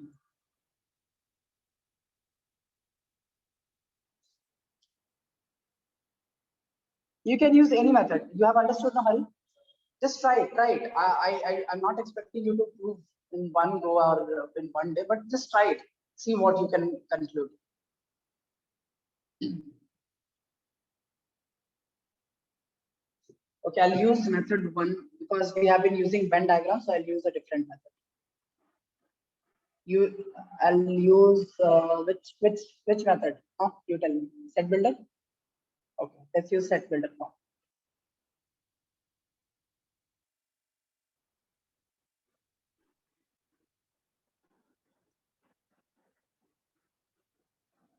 You can use any method. You have understood, no, Hari? Just try it. I'm not expecting you to prove in one go or in one day, but just try it. See what you can conclude. Okay, I'll use method one because we have been using Venn diagram, so I'll use a different method. I'll use which method? Huh? You tell me. Set builder. Okay, let's use set builder form.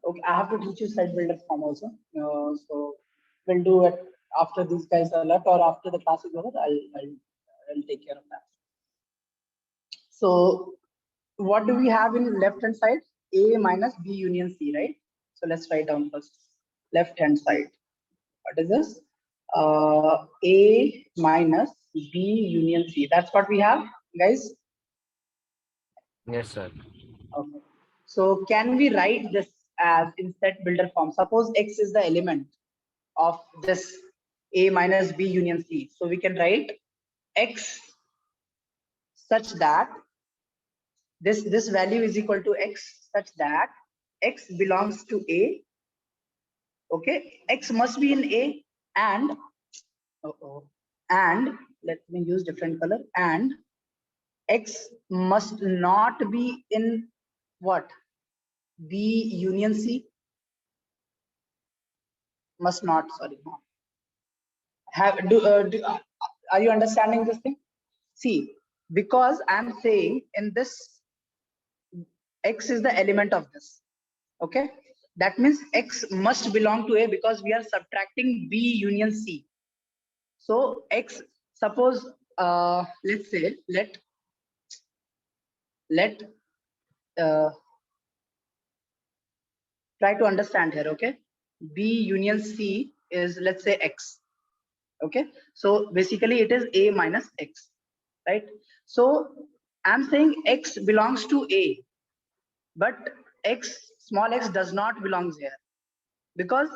Okay, I have to teach you set builder form also. So we'll do it after these guys are left or after the class is over. I'll I'll take care of that. So what do we have in left hand side? A minus B union C, right? So let's write down first left hand side. What is this? A minus B union C. That's what we have, guys. Yes, sir. Okay. So can we write this as in set builder form? Suppose X is the element of this A minus B union C. So we can write X such that this value is equal to X such that X belongs to A. Okay, X must be in A and and let me use different color, and X must not be in what? B union C. Must not, sorry, not. Are you understanding this thing? See, because I'm saying in this X is the element of this. Okay, that means X must belong to A because we are subtracting B union C. So X, suppose let's say let try to understand here. Okay, B union C is, let's say, X. Okay, so basically it is A minus X, right? So I'm saying X belongs to A, but X, small x, does not belongs here, because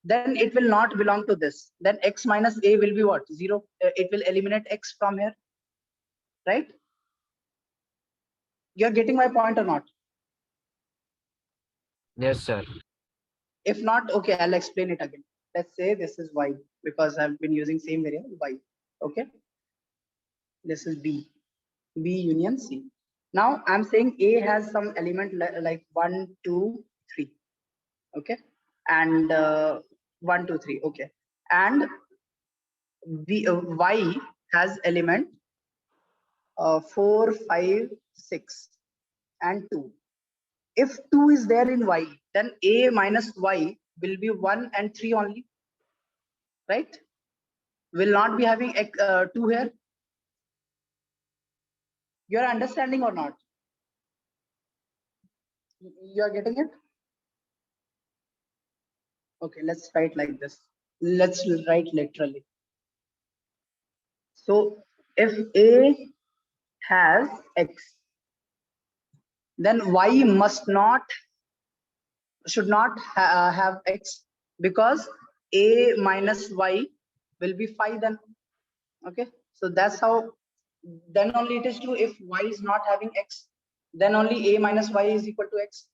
then it will not belong to this. Then X minus A will be what? 0. It will eliminate X from here, right? You're getting my point or not? Yes, sir. If not, okay, I'll explain it again. Let's say this is Y, because I've been using same variable Y. Okay, this is B union C. Now I'm saying A has some element like 1, 2, 3. Okay, and 1, 2, 3. Okay, and Y has element 4, 5, 6, and 2. If 2 is there in Y, then A minus Y will be 1 and 3 only, right? Will not be having 2 here. You're understanding or not? You're getting it? Okay, let's write like this. Let's write literally. So if A has X, then Y should not have X, because A minus Y will be 5 then. Okay, so that's how, then only it is true. If Y is not having X, then only A minus Y is equal to X.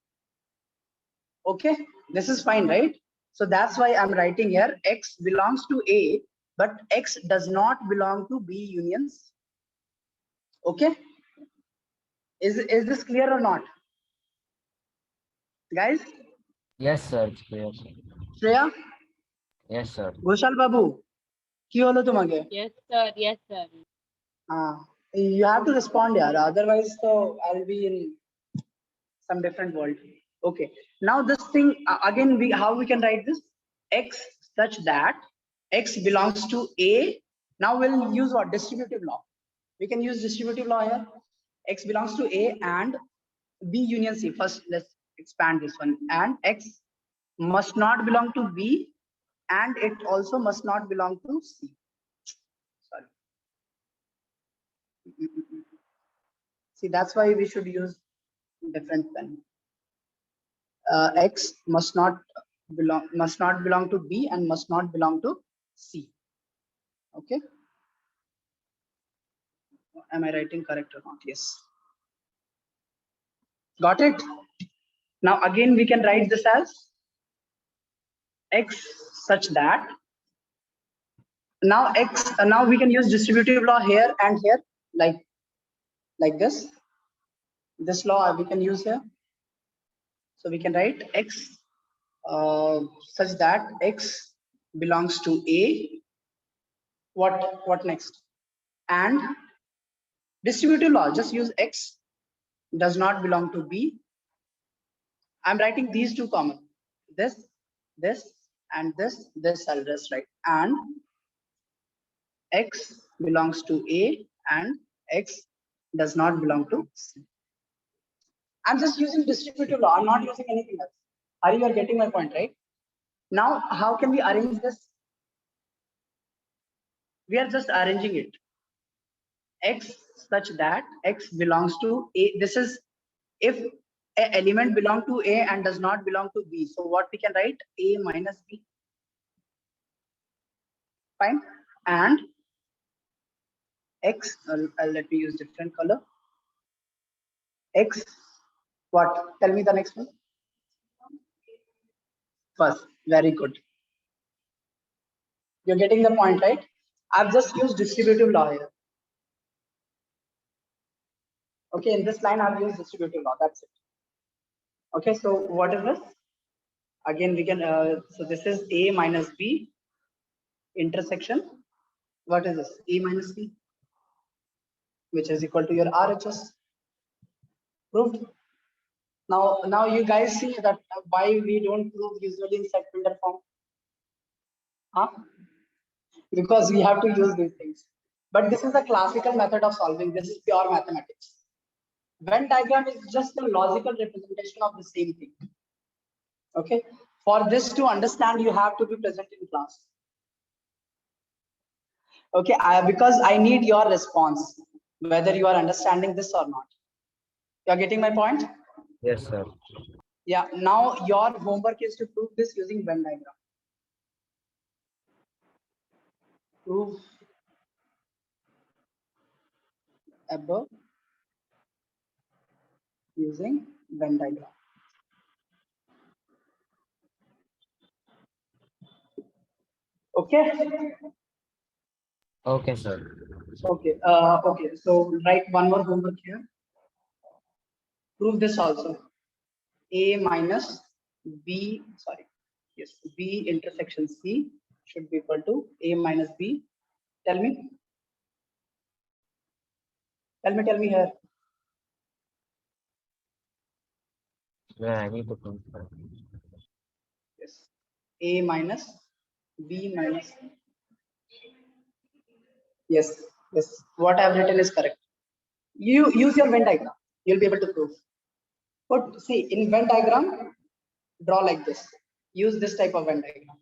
Okay, this is fine, right? So that's why I'm writing here X belongs to A, but X does not belong to B unions. Okay, is this clear or not, guys? Yes, sir. It's clear, sir. Shreya, Yes, sir. Ghoshal Babu, কি হলো তোমাকে? Yes, sir. Yes, sir. You have to respond, yeah. Otherwise, so I'll be in some different world. Okay. Now this thing again, how we can write this? X such that X belongs to A. Now we'll use what? Distributive law. We can use distributive law here. X belongs to A and B union C. First, let's expand this one. And X must not belong to B, and it also must not belong to C. Sorry. See, that's why we should use different pen. X must not belong to B and must not belong to C. Okay. Am I writing correct or not? Yes. Got it? Now again we can write this as X such that, now now we can use distributive law here and here, like this. This law we can use here. So we can write X such that X belongs to A. What next? And distributive law, just use X does not belong to B. I'm writing these two common. This, and this I'll just write. And X belongs to A and X does not belong to C. I'm just using distributive law. I'm not using anything else. Are you getting my point, right? Now, how can we arrange this? We are just arranging it. X such that X belongs to A. This is if an element belong to A and does not belong to B. So what we can write? A minus B. Fine. And X, let me use different color. X, what? Tell me the next one. First, very good. You're getting the point, right? I've just used distributive law here. Okay, in this line, I've used distributive law. That's it. Okay, so what is this? Again, we can, so this is A minus B intersection. What is this? A minus B, which is equal to your RHS. Proved. Now you guys see that why we don't prove usually in set builder form. Huh? Because we have to use these things. But this is a classical method of solving. This is pure mathematics. Venn diagram is just a logical representation of the same thing. Okay. For this to understand, you have to be present in class. Okay. Because I need your response, whether you are understanding this or not. You are getting my point? Yes, sir. Yeah. Now your homework is to prove this using Venn diagram. Prove above using Venn diagram. Okay. Okay, sir. Okay. Okay. So write one more homework here. Prove this also. A minus B. Sorry. Yes. B intersection C should be equal to A minus B. Tell me. Tell me here. Yeah, I need to confirm. Yes. A minus B minus. Yes. Yes. What I have written is correct. You use your Venn diagram. You'll be able to prove. But see, in Venn diagram, draw like this. Use this type of Venn diagram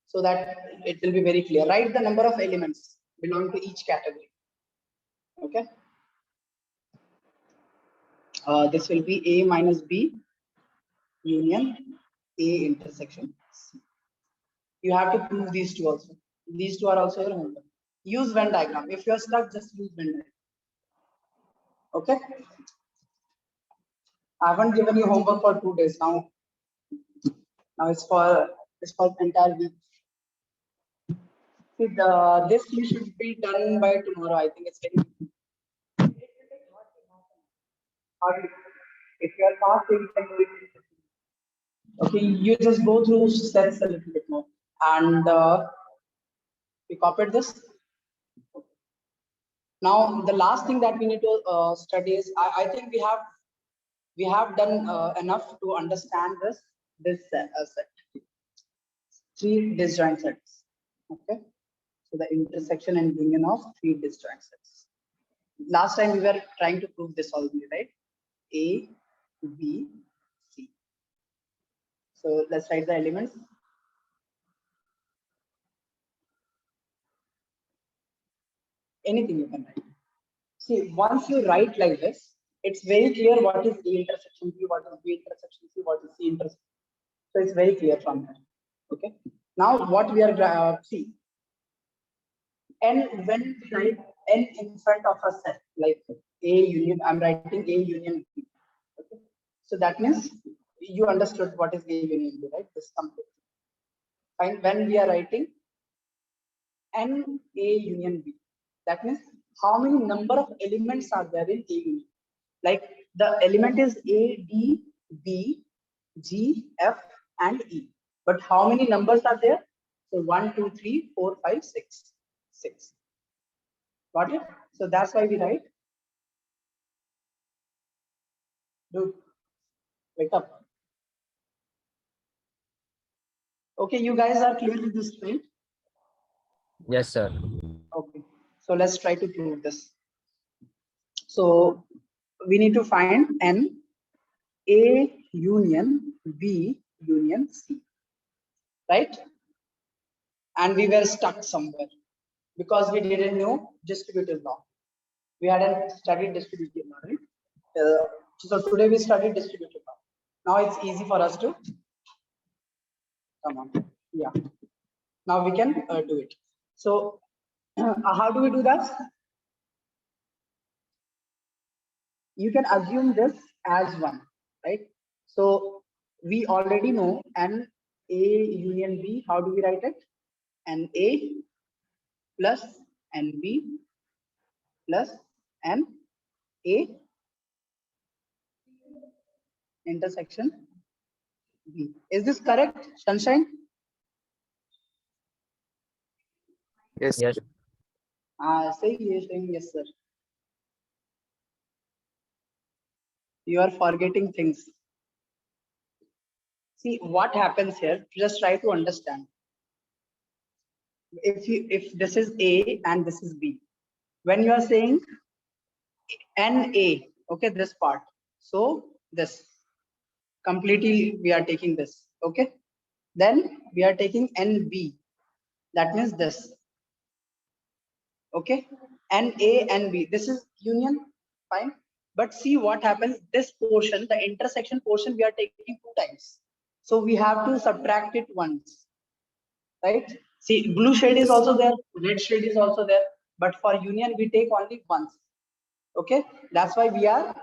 so that it will be very clear. Write the number of elements belong to each category. Okay. This will be A minus B union A intersection C. You have to prove these two also. These two are also your homework. Use Venn diagram. If you are stuck, just use Venn diagram. Okay. I haven't given you homework for 2 days now. Now it's for entire week. See, this you should be done by tomorrow. I think it's very hard. If you are fast, you can do it. Okay, you just go through sets a little bit more, and we copied this. Now the last thing that we need to study is I think we have done enough to understand this set. 3 disjoint sets. Okay, so the intersection and union of 3 disjoint sets. Last time we were trying to prove this already, right? A, B, C. So let's write the elements. Anything you can write. See, once you write like this, it's very clear what is A intersection B, what is B intersection C, what is C intersection. So it's very clear from there. Okay. Now what we are see, and when we write N in front of a set like A union, I'm writing A union B. Okay. So that means you understood what is A union B, right? This complete. Fine. When we are writing N A union B, that means how many number of elements are there in A union? Like the element is A, D, B, G, F, and E. But how many numbers are there? So 1, 2, 3, 4, 5, 6. 6. Got it? So that's why we write. Dude, wake up. Okay, you guys are clear with this, right? Yes, sir. Okay. So let's try to prove this. So we need to find an A union B union C, right? And we were stuck somewhere because we didn't know distributive law. We hadn't studied distributive law, right? So today we studied distributive law. Now it's easy for us to come on. Yeah. Now we can do it. So how do we do that? You can assume this as one, right? So we already know an A union B. How do we write it? An A plus an B plus an A intersection B. Is this correct, Sunshine? Yes. Yes. Saying yes, sir. You are forgetting things. See what happens here. Just try to understand. If this is A and this is B, when you are saying NA, okay, this part. So this completely we are taking this, okay. Then we are taking NB. That means this, okay. NA and B. This is union, fine. But see what happens. This portion, the intersection portion, we are taking 2 times. So we have to subtract it once, right? See, blue shade is also there, red shade is also there, but for union we take only once, okay. That's why we are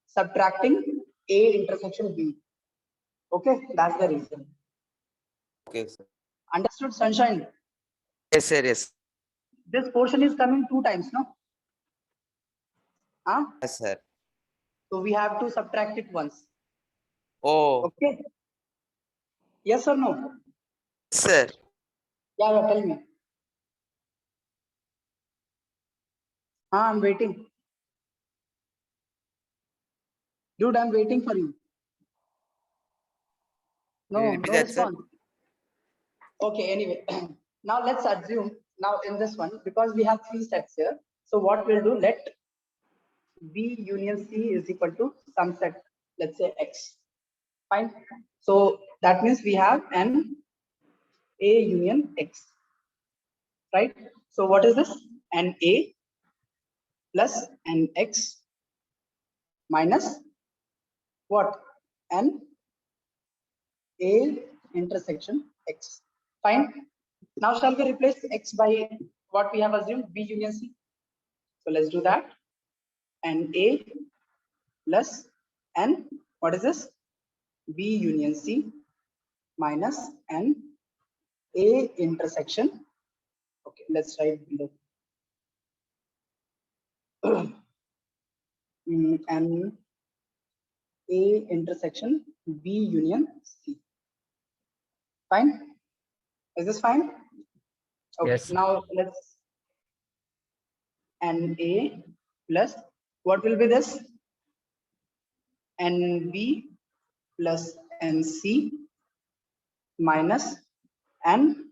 subtracting A intersection B, okay. That's the reason. Okay, sir. Understood, Sunshine? Yes, sir. Yes. This portion is coming 2 times, no? Yes, sir. So we have to subtract it once, Oh, okay. Yes or no? sir. Yeah, tell me. I'm waiting. Dude, I'm waiting for you. Can you No, repeat no that, sir? response. Okay, anyway. Now let's assume now in this one, because we have 3 sets here. So what we'll do, let B union C is equal to some set, let's say X. Fine. So that means we have an A union X, right? So what is this? An A plus an X minus what? An A intersection X. Fine. Now shall we replace X by what we have assumed, B union C? So let's do that. And A plus N, what is this? B union C minus N A intersection. Okay, let's write below. N A intersection B union C. Fine. Is this fine? Okay, Yes. now let's NA plus what will be this? NB plus NC minus N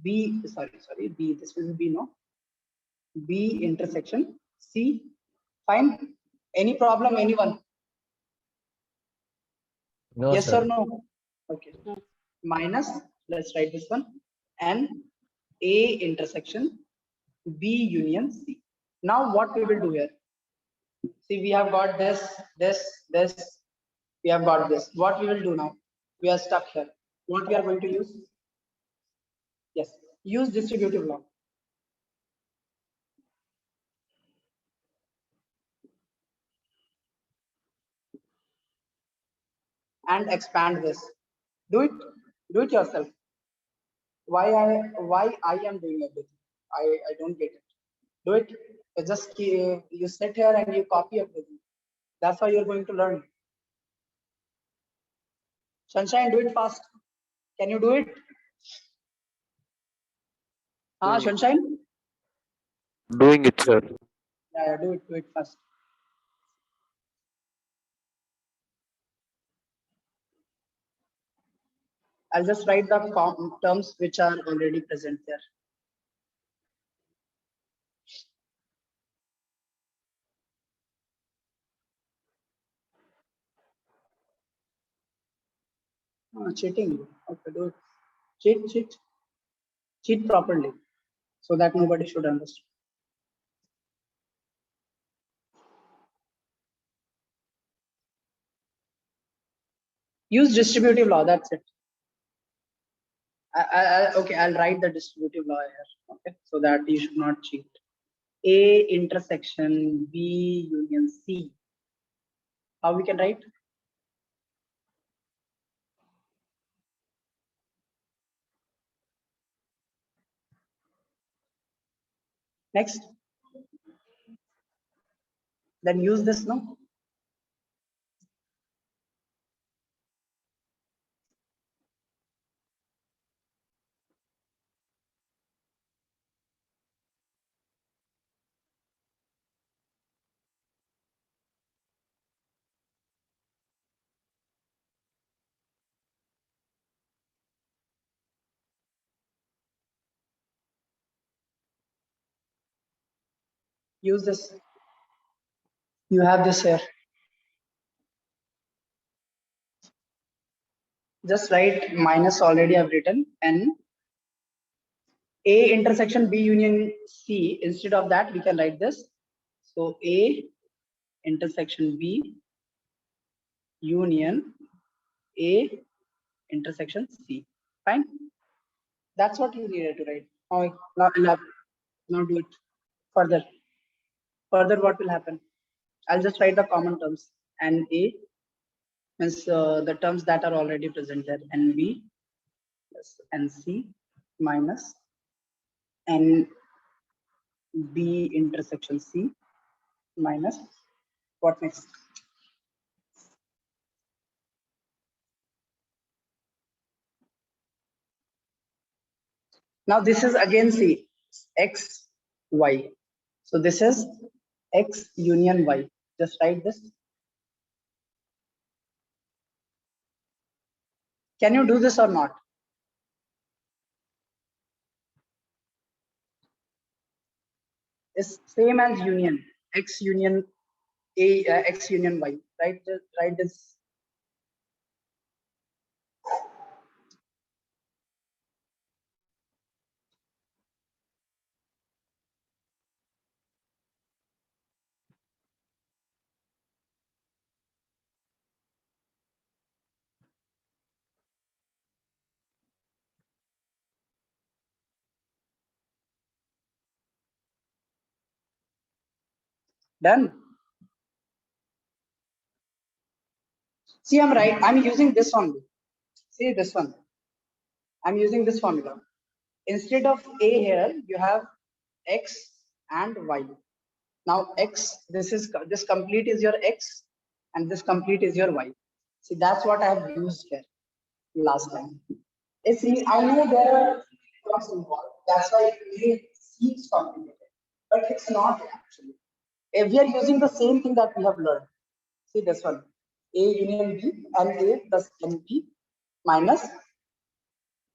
B, sorry, B, this will be no, B intersection C. Fine. Any problem, anyone? No, Yes sir. or no? Okay. Minus, let's write this one, N A intersection B union C. Now what we will do here? See, we have got this, we have got this. What we will do now? We are stuck here. What we are going to use? Yes, use distributive law. And expand this. Do it yourself. Why I am doing everything? I don't get it. Do it. Just you sit here and you copy everything. That's how you're going to learn. Sunshine, do it fast. Can you do it? Doing it. Sunshine? Doing it, sir. Yeah, do it fast. I'll just write the terms which are already present there. Cheating. Okay, do it. Cheat properly, so that nobody should understand. Use distributive law. That's it. Okay, I'll write the distributive law here. Okay, so that you should not cheat. A intersection B union C. How we can write? Next. Then use this, no? Use this. You have this here. Just write minus already I've written and A intersection B union C. Instead of that, we can write this. So A intersection B union A intersection C. Fine. That's what you needed to write. Now do it further. Further, what will happen? I'll just write the common terms. And A means the terms that are already present there. And B plus and C minus and B intersection C minus what next? Now this is again C X Y. So this is X union Y. Just write this. Can you do this or not? It's same as union. X union A X union Y. Right? Just write this. Done. See, I'm using this only. See this one. I'm using this formula. Instead of A here, you have X and Y. Now X, this complete is your X and this complete is your Y. See, that's what I have used here last time. See, I know there are terms involved. That's why it seems complicated, but it's not actually. If we are using the same thing that we have learned. See this one, A union B and A plus NP minus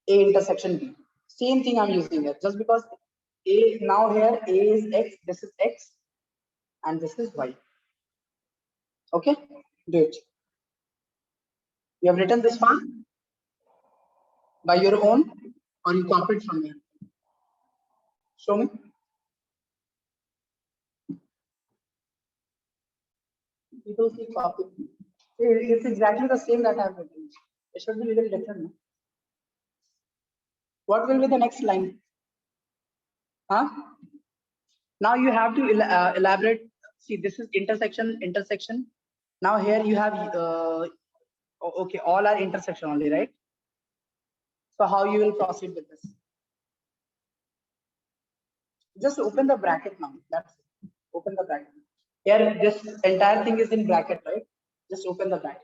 A intersection B. Same thing I'm using here. Just because A now here A is X, this is X, and this is Y. Okay, do it. You have written this one by your own, or you copied from me? Show me. People see copy. It's exactly the same that I have written. It should be a little different. No? What will be the next line? Huh? Now you have to elaborate. See, this is intersection. Now here you have, okay, all are intersection only, right? So how you will proceed with this? Just open the bracket now. That's it. Open the bracket. Here, this entire thing is in bracket, right? Just open the bracket.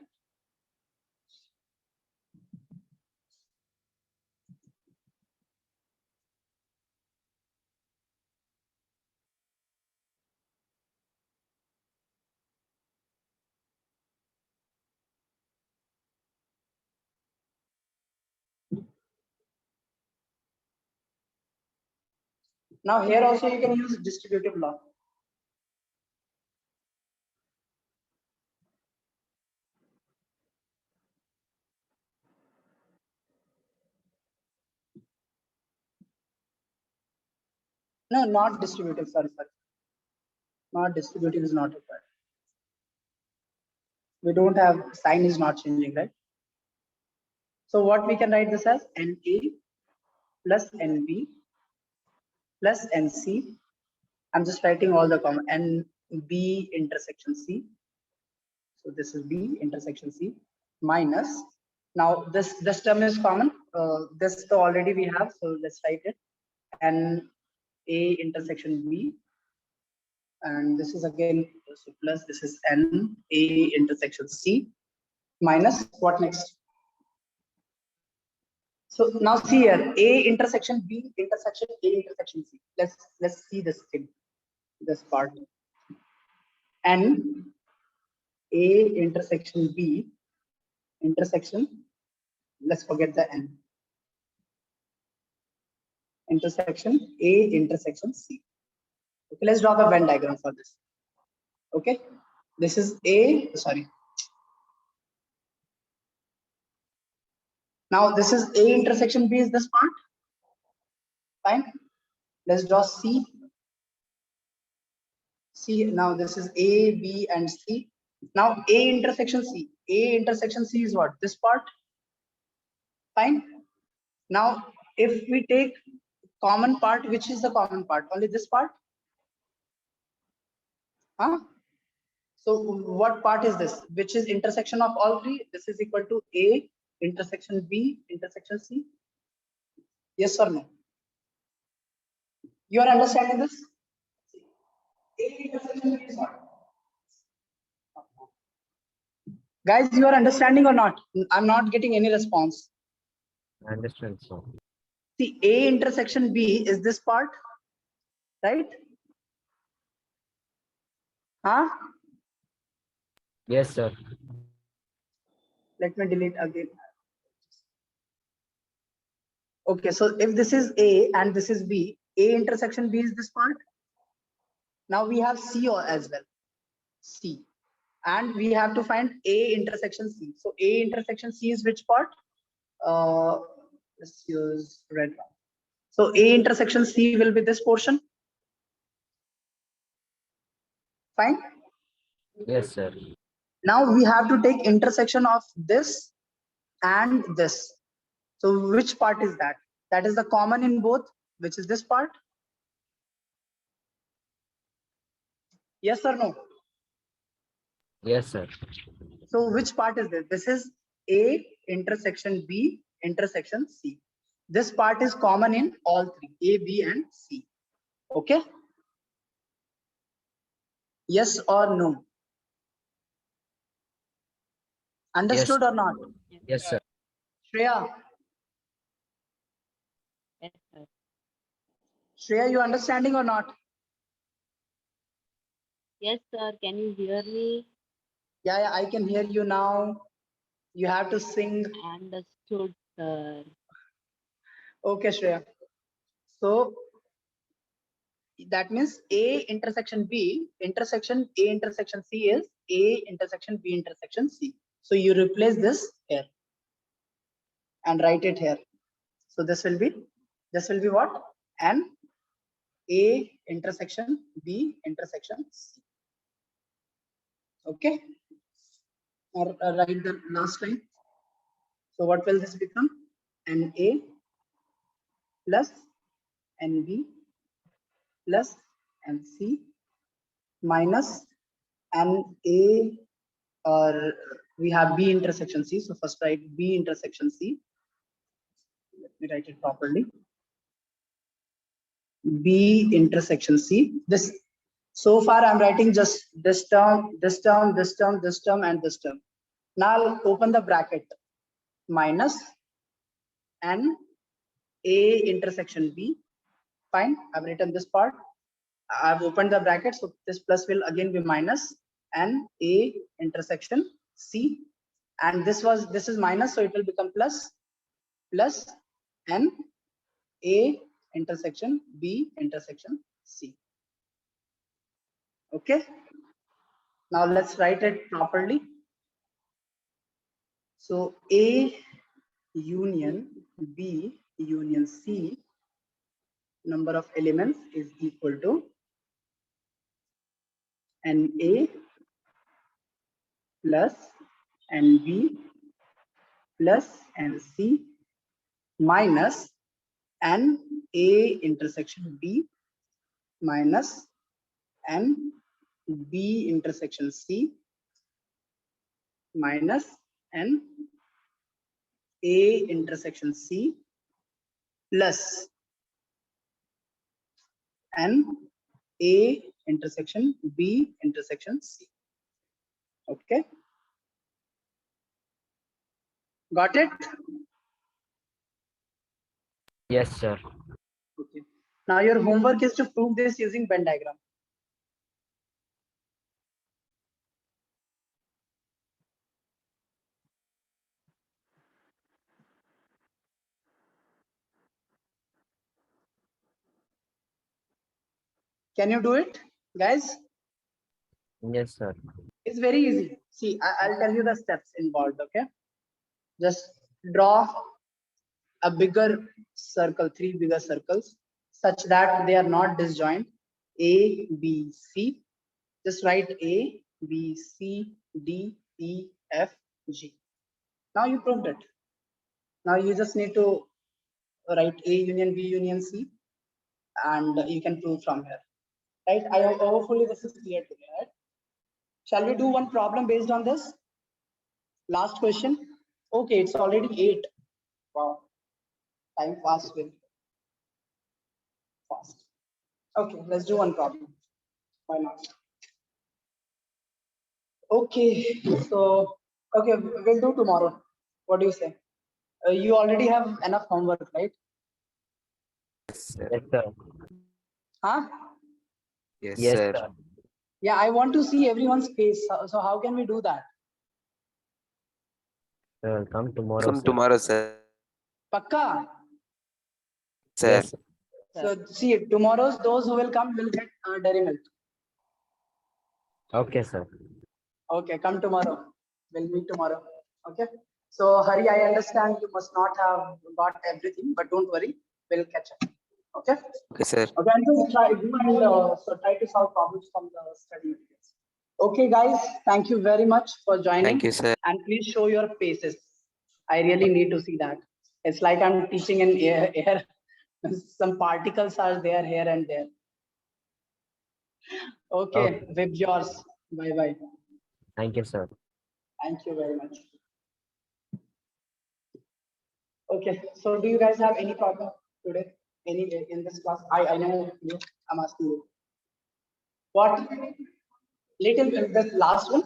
Now here also you can use distributive law. No, not distributive. Sorry. Not distributive is not required. We don't have sign is not changing, right? So what we can write this as NA plus NB plus NC. I'm just writing all the common NB intersection C. So this is B intersection C minus. Now this term is common. This already we have. So let's write it. N A intersection B. And this is again so plus this is N A intersection C minus what next? So now see here A intersection B intersection A intersection C. Let's see this thing, this part. N A intersection B intersection. Let's forget the N. Intersection A intersection C. Okay, let's draw the Venn diagram for this. Okay, this is A. Sorry. Now this is A intersection B is this part. Fine. Let's draw C. C. Now this is A, B, and C. Now A intersection C. A intersection C is what? This part. Fine. Now if we take common part, which is the common part? Only this part. Huh? So what part is this? Which is intersection of all three? This is equal to A intersection B intersection C. Yes or no? You are understanding this? A intersection B is what? Guys, you are understanding or not? I'm not getting any response. I understand, sir. See, A intersection B is this part, right? Huh? Yes, sir. Let me delete again. Okay, so if this is A and this is B, A intersection B is this part. Now we have C as well. C. And we have to find A intersection C. So A intersection C is which part? Let's use red one. So A intersection C will be this portion. Fine. Yes, sir. Now we have to take intersection of this and this. So which part is that? That is the common in both, which is this part. Yes or no? Yes, sir. So which part is this? This is A intersection B intersection C. This part is common in all three, A, B, and C. Okay? Yes or no? Understood or not? Yes, sir. Shreya, Yes, sir. Shreya, you understanding or not? Yes, sir. Can you hear me? Yeah, I can hear you now. You have to sing. Understood, sir. Okay, Shreya. So that means A intersection B intersection A intersection C is A intersection B intersection C. So you replace this here and write it here. So this will be what? N A intersection B intersection C. Okay. Or write the last line. So what will this become? NA plus NB plus NC minus NA, or we have B intersection C. So first write B intersection C. Let me write it properly. B intersection C. This so far I'm writing just this term, this term, this term, this term, and this term. Now I'll open the bracket minus N A intersection B. Fine, I've written this part. I've opened the bracket, so this plus will again be minus N A intersection C, and this is minus, so it will become plus N A intersection B intersection C. Okay. Now let's write it properly. So A union B union C number of elements is equal to NA plus NB plus NC minus NA intersection B minus NB intersection C minus NA intersection C plus NA intersection B intersection C. Okay. Got it? Yes, sir. Okay. Now your homework is to prove this using Venn diagram. Can you do it, guys? Yes, sir. It's very easy. See, I'll tell you the steps involved, okay? Just draw a bigger circle, 3 bigger circles, such that they are not disjoint. A, B, C. Just write A, B, C, D, E, F, G. Now you proved it. Now you just need to write A union B union C, and you can prove from here. Right? Hopefully this is clear to me, right? Shall we do one problem based on this? Last question. Okay, it's already 8. Wow. Time fast will fast. Okay, let's do one problem. Why not? Okay, so okay, we'll do tomorrow. What do you say? You already have enough homework, right? Yes, sir. Yes, sir. Huh? Yes, Yes, sir. sir. Yeah, I want to see everyone's face. So how can we do that? Sir, come tomorrow, Come sir. tomorrow, sir. Pakka. Sir. Yes, sir. So see, tomorrow's those who will come will get dairy milk. Okay, sir. Okay, come tomorrow. We'll meet tomorrow. Okay. So Hari, I understand you must not have got everything, but don't worry, we'll catch up. Okay. Okay, sir. Okay, and just try to solve problems from the study materials. Okay, guys, thank you very much for joining. Thank you, sir. And please show your faces. I really need to see that. It's like I'm teaching in air. Some particles are there here and there. Okay, web yours. Bye bye. Thank you, sir. Thank you very much. Okay, so do you guys have any problem today? Any in this class? I know you. I'm asking you. What? Little the last one.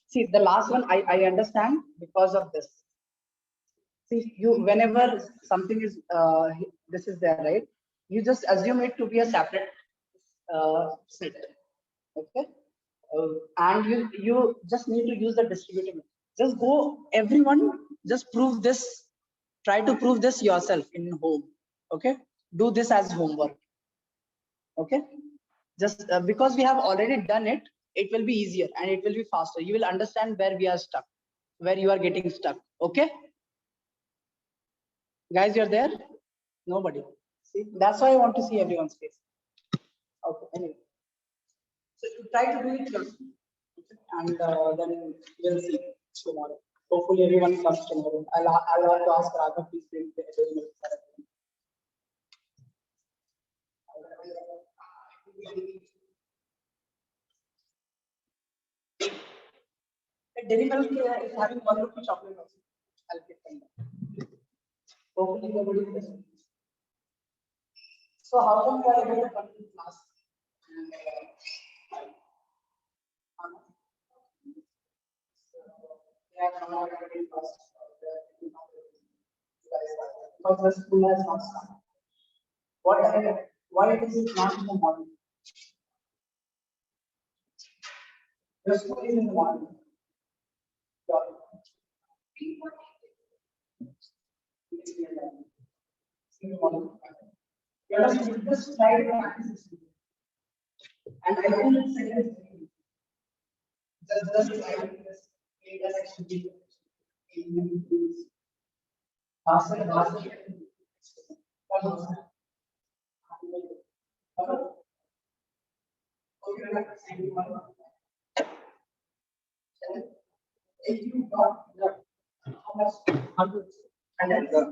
See, the last one I understand because of this. See, you whenever something is this is there, right? You just assume it to be a separate set. Okay, and you just need to use the distributive method. Just go, everyone, just prove this. Try to prove this yourself in home. Okay, do this as homework. Okay, just because we have already done it, it will be easier and it will be faster. You will understand where we are stuck, where you are getting stuck. Okay, guys, you're there. Nobody. See, that's why I want to see everyone's face. Okay, anyway. So you try to do it yourself, and then we'll see tomorrow. Hopefully everyone comes tomorrow. I'll have to ask Raghav, please bring the agreement for everyone. Dairy Milk is having 1 rupee chocolate also. I'll get them. Hopefully nobody is listening. So how come you are able to come to class? Because the school has not started. Why is it not in the morning? The school is in the morning. Just try to practice it. And I will say this. Just try to If you got how much 100.